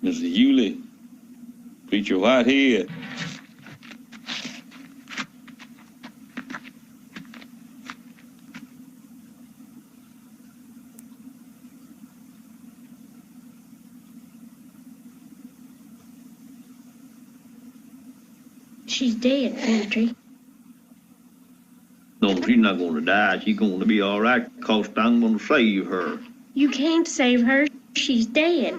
Mr. Hewley, Preacher Whitehead. She's dead, Fantry. No, she's not going to die. She's going to be all right, 'cause I'm going to save her. You can't save her. She's dead.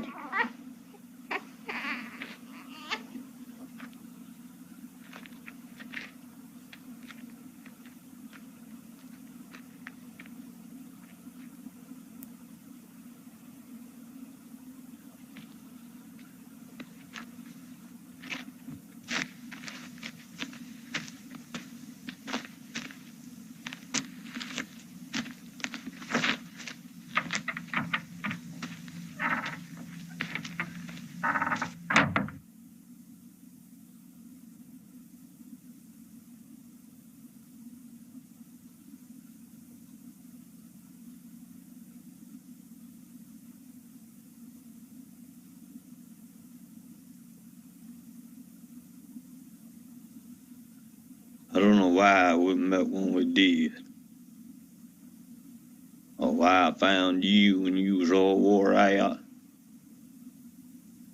I don't know why we met when we did. Or why I found you when you was all wore out.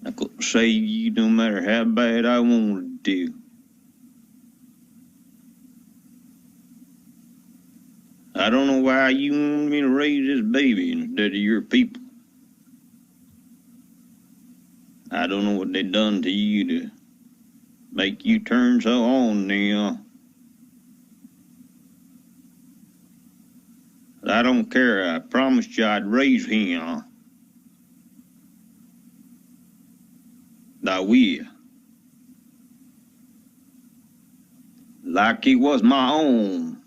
I couldn't save you no matter how bad I wanted to. I don't know why you wanted me to raise this baby instead of your people. I don't know what they done to you to make you turn so on now. But I don't care. I promised you I'd raise him. And I will. Like he was my own.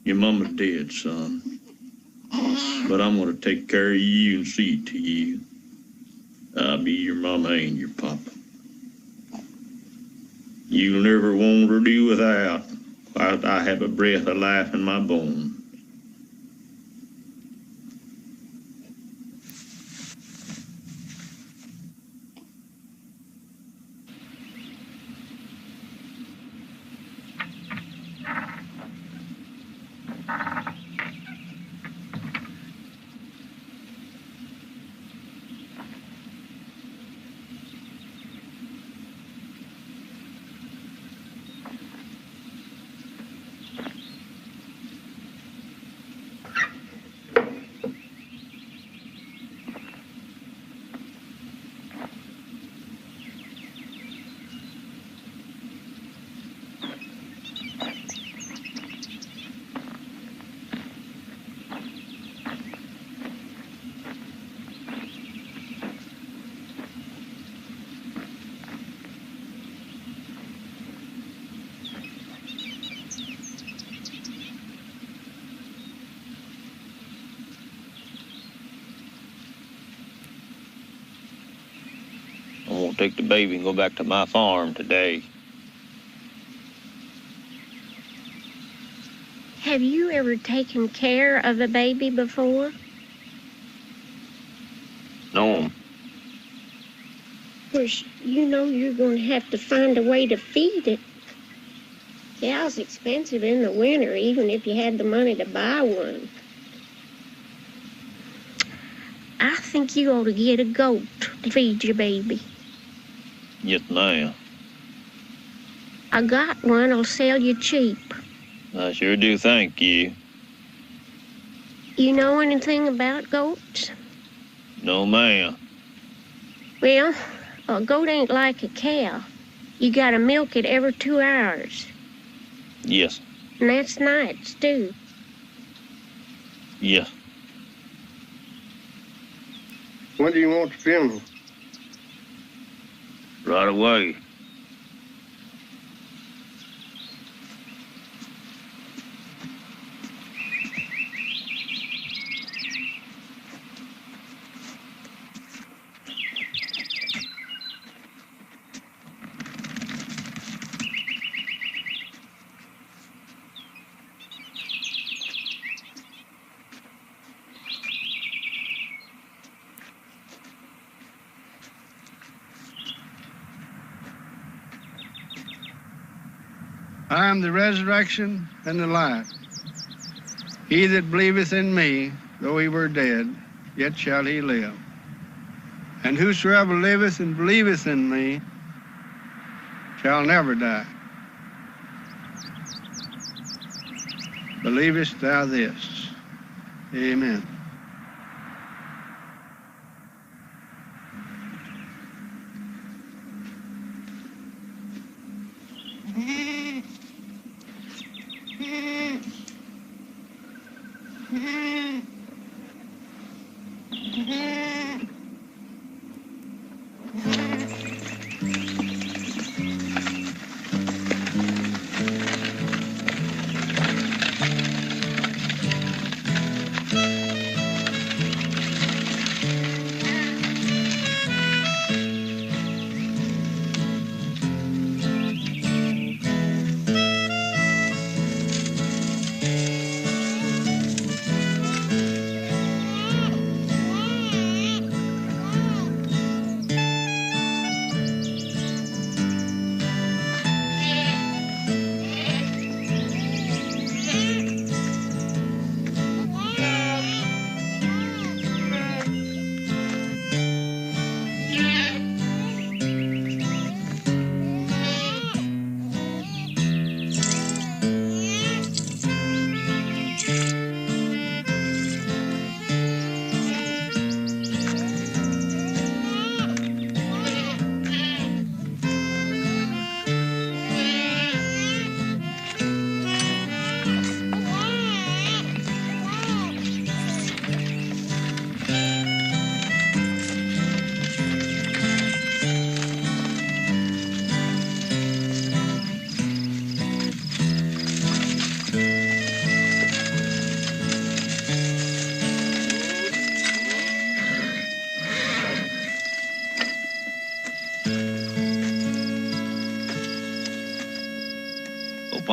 Your mama's dead, son. But I'm gonna take care of you and see to you. I'll be your mama and your papa. You'll never want to do without. I have a breath of life in my bones. I'm gonna take the baby and go back to my farm today. Have you ever taken care of a baby before? No. Of course, you know you're going to have to find a way to feed it. Cow's expensive in the winter, even if you had the money to buy one. I think you ought to get a goat to feed your baby. Yes, ma'am. I got one I'll sell you cheap. I sure do thank you. You know anything about goats? No, ma'am. Well, a goat ain't like a cow. You gotta milk it every 2 hours. Yes. And that's nights, too. Yes. When do you want the funeral? Right away. I am the resurrection and the life. He that believeth in me, though he were dead, yet shall he live. And whosoever liveth and believeth in me shall never die. Believest thou this? Amen.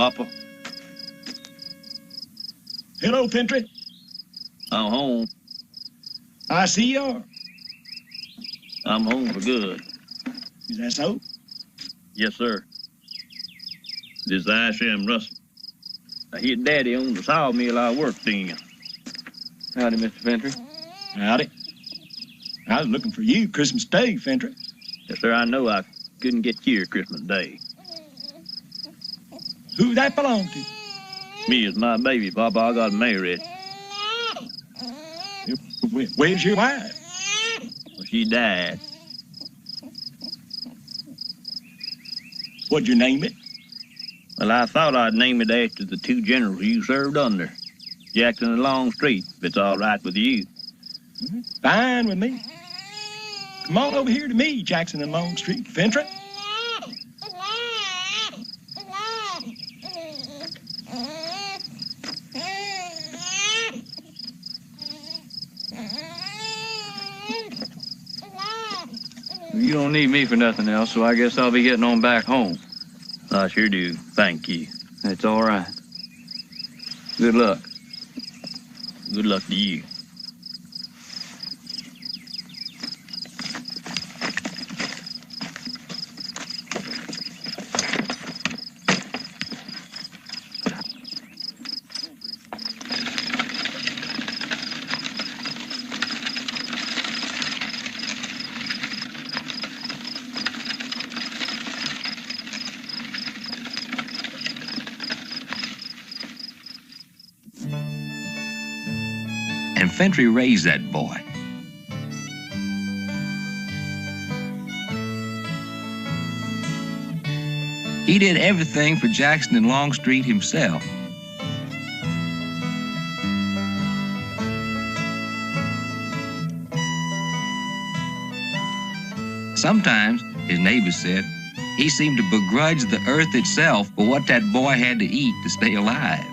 Papa. Hello, Fentry. I'm home. I see you are. I'm home for good. Is that so? Yes, sir. This is I.S.M. Russell. I hear Daddy owns the sawmill I worked in. Howdy, Mr. Fentry. Howdy. I was looking for you Christmas Day, Fentry. Yes, sir, I know I couldn't get here Christmas Day. Who that belong to? Me is my baby, Papa. I got married. Where's your wife? Well, she died. What'd you name it? Well, I thought I'd name it after the two generals you served under, Jackson and Longstreet, if it's all right with you. Fine with me. Come on over here to me, Jackson and Longstreet, Fentry. You don't need me for nothing else, so I guess I'll be getting on back home. I sure do. Thank you. That's all right. Good luck. Good luck to you. And Fentry raised that boy. He did everything for Jackson and Longstreet himself. Sometimes, his neighbors said, he seemed to begrudge the earth itself for what that boy had to eat to stay alive.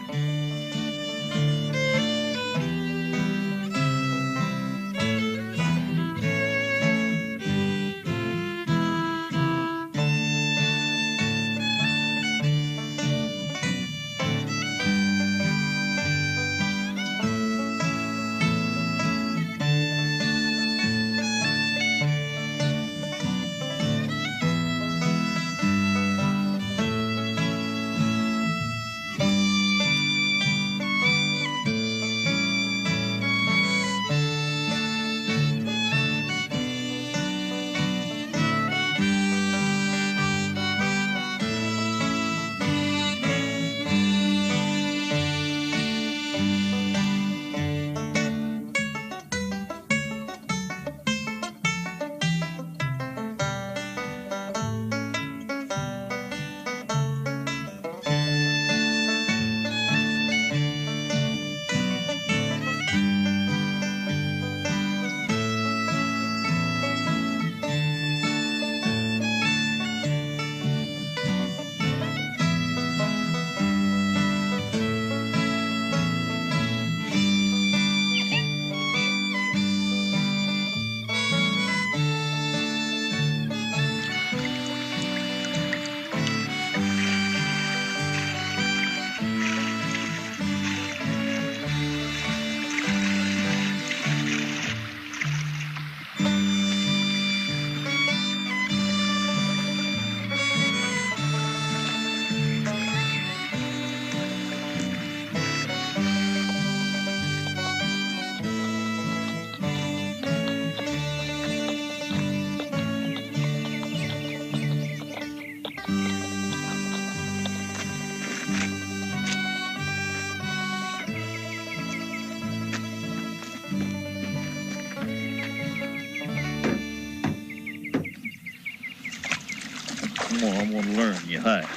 Come on, I want to learn you high.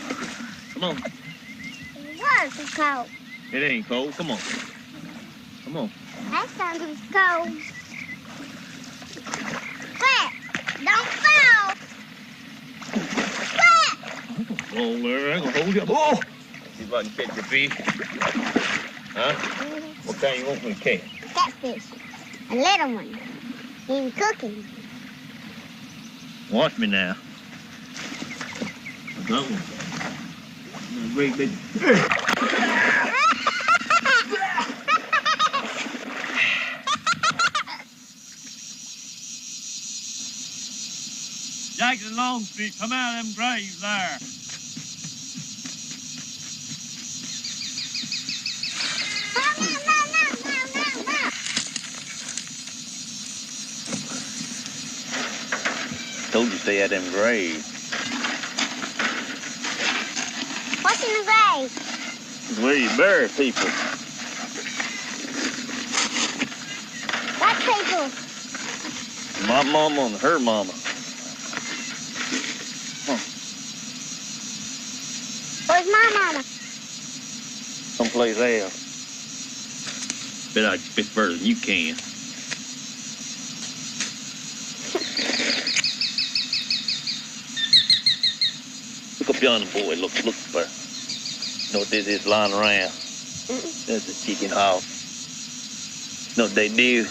Come on. What's it cold? It ain't cold. Come on. Come on. That sounds cold. Quick! Don't fall! Quick! Oh, there, I'm gonna hold you up. Oh! See if I can catch your fish. Huh? What kind you want me to catch? Catfish. A little one. In cooking. Watch me now. That one. Great big. Jackson Longstreet, come out of them graves there. Told you to stay out of them graves. What's in the grave? It's where you bury people. What people? My mama and her mama. Where's my mama? Someplace else. Bet I can spit further than you can. Look up yonder, boy. Look for her. You know what this is lying around? That's a chicken house. You know what they do?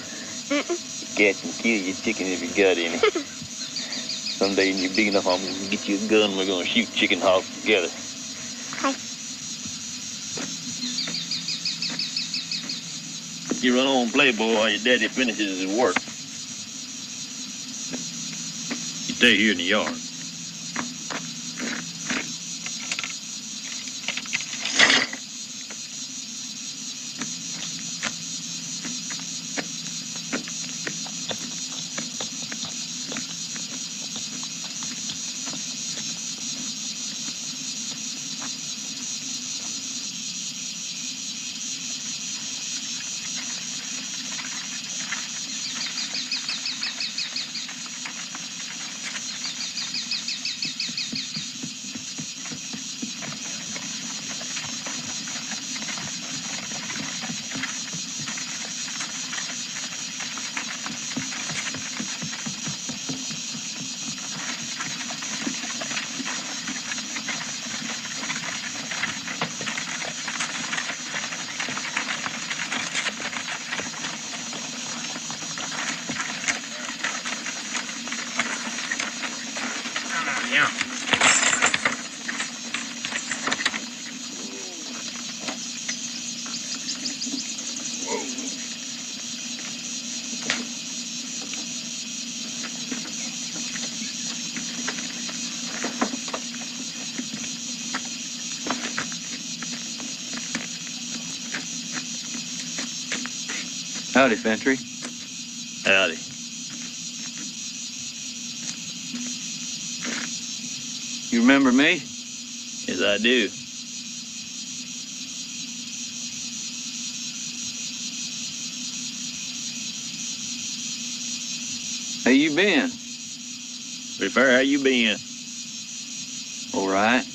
Catch and kill your chicken if you got any. Someday when you're big enough, I'm gonna get you a gun. We're gonna shoot chicken house together. Okay. You run on and play, boy, while your daddy finishes his work. You stay here in the yard. Howdy, Fentry. Howdy. You remember me? Yes, I do. How you been? Pretty fair. How you been? All right.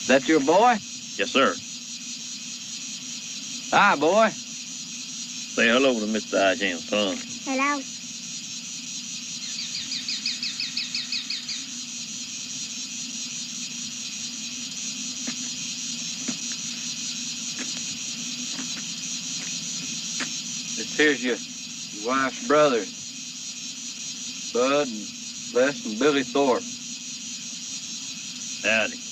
That your boy? Yes, sir. Hi, boy. Say hello to Mr. I.J.'s son. Hello. This here's your wife's brothers, Bud and Les and Billy Thorpe. Howdy.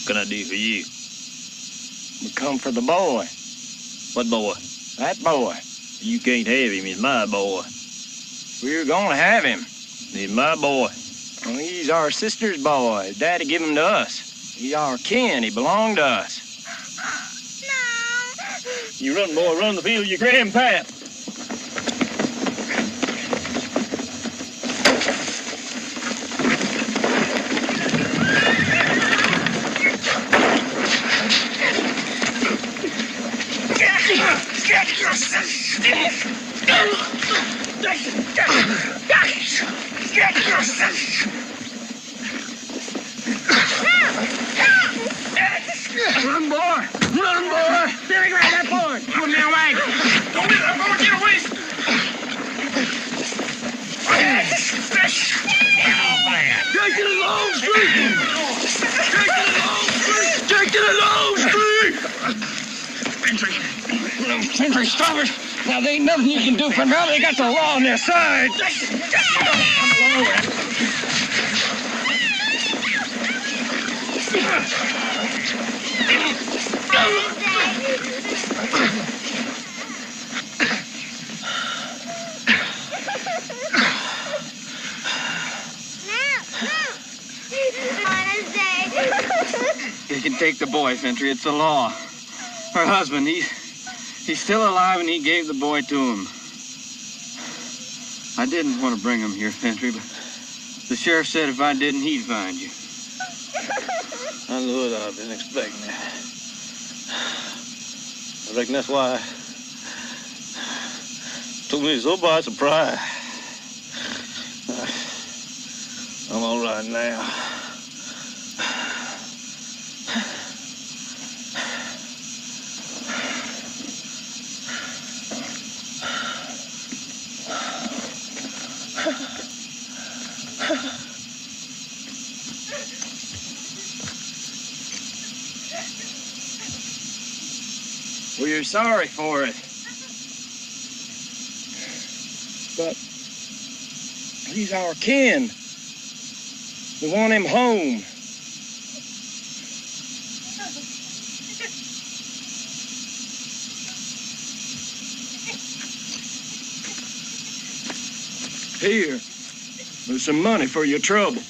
What can I do for you? We come for the boy. What boy? That boy. You can't have him. He's my boy. We're gonna have him. He's my boy. Well, he's our sister's boy. Daddy gave him to us. He's our kin. He belonged to us. You run, boy. Run the field, you grandpap. Run, boy! Run, boy! Billy, grab that board! Put me in a wagon! Don't let that board Fentry, stop it! Now, there ain't nothing you can do for now. They got the law on their side. You can take the boy, Fentry. It's the law. Her husband, he's still alive, and he gave the boy to him. I didn't want to bring him here, Fentry, but the sheriff said if I didn't, he'd find you. I knew it. I've been expecting it. I reckon that's why it took me so by surprise. I'm all right now. Well, you're sorry for it. But he's our kin. We want him home. Here, there's some money for your trouble.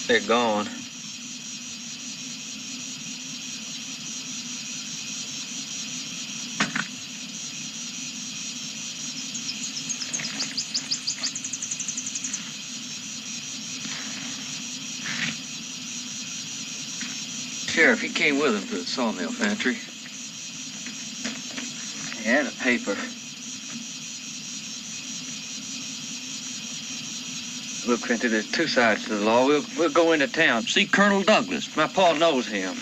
They're gone. Sheriff, he came with him to the sawmill, Fentry. He had a paper. Look, Fentry, there's two sides to the law. We'll go into town, see Colonel Douglas. My pa knows him.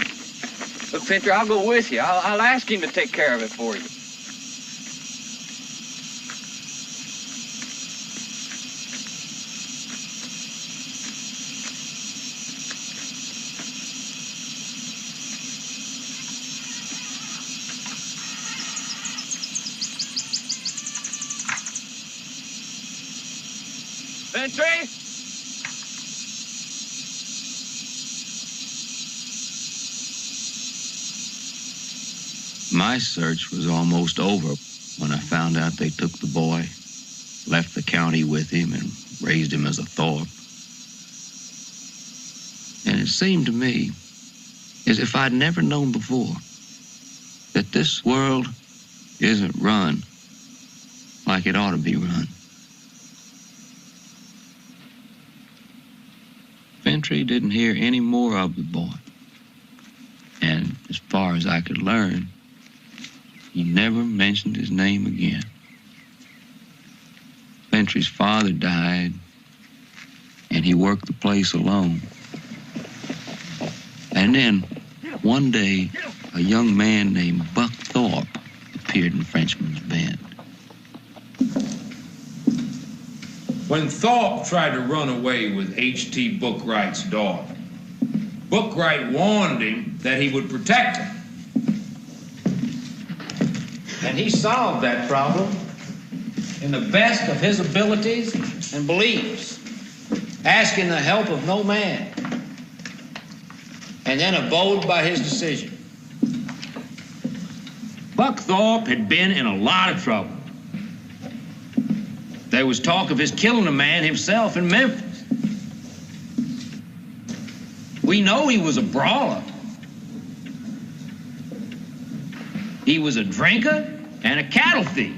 Look, Fentry, I'll go with you. I'll ask him to take care of it for you. Fentry? My search was almost over when I found out they took the boy, left the county with him, and raised him as a Thorpe. And it seemed to me as if I'd never known before that this world isn't run like it ought to be run. Fentry didn't hear any more of the boy. And as far as I could learn, he never mentioned his name again. Fentry's father died, and he worked the place alone. And then, one day, a young man named Buck Thorpe appeared in Frenchman's Bend. When Thorpe tried to run away with H.T. Bookwright's daughter, Bookwright warned him that he would protect her. And he solved that problem in the best of his abilities and beliefs, asking the help of no man, and then abode by his decision. Buck Thorpe had been in a lot of trouble. There was talk of his killing a man himself in Memphis. We know he was a brawler. He was a drinker and a cattle thief.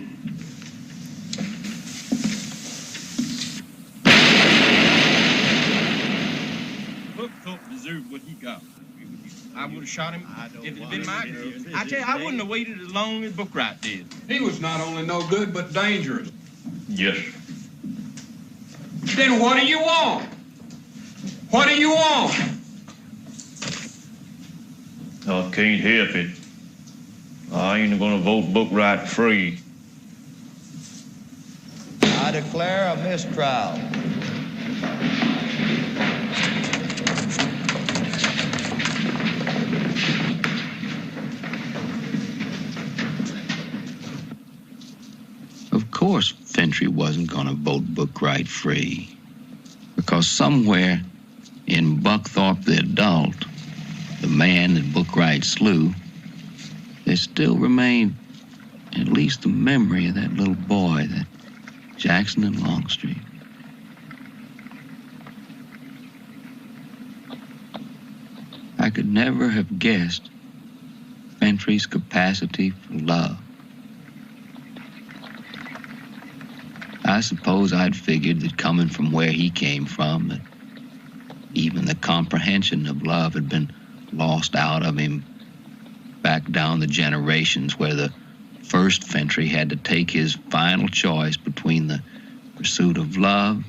Buck Thorpe deserved I would have shot him if it had been my group. I tell you, I wouldn't have waited as long as Bookwright did. He was not only no good, but dangerous. Yes. Then what do you want? What do you want? I can't help it. I ain't gonna vote Bookwright free. I declare a mistrial. Of course, Fentry wasn't going to vote Bookwright free, because somewhere in Buckthorpe the adult, the man that Bookwright slew, there still remained at least the memory of that little boy, that Jackson and Longstreet. I could never have guessed Fentry's capacity for love. I suppose I'd figured that coming from where he came from, that even the comprehension of love had been lost out of him back down the generations, where the first Fentry had to take his final choice between the pursuit of love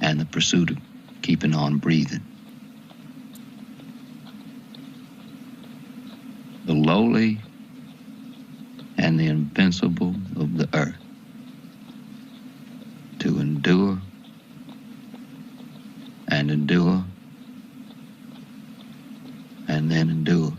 and the pursuit of keeping on breathing. The lowly and the invincible of the earth. To endure and endure and then endure.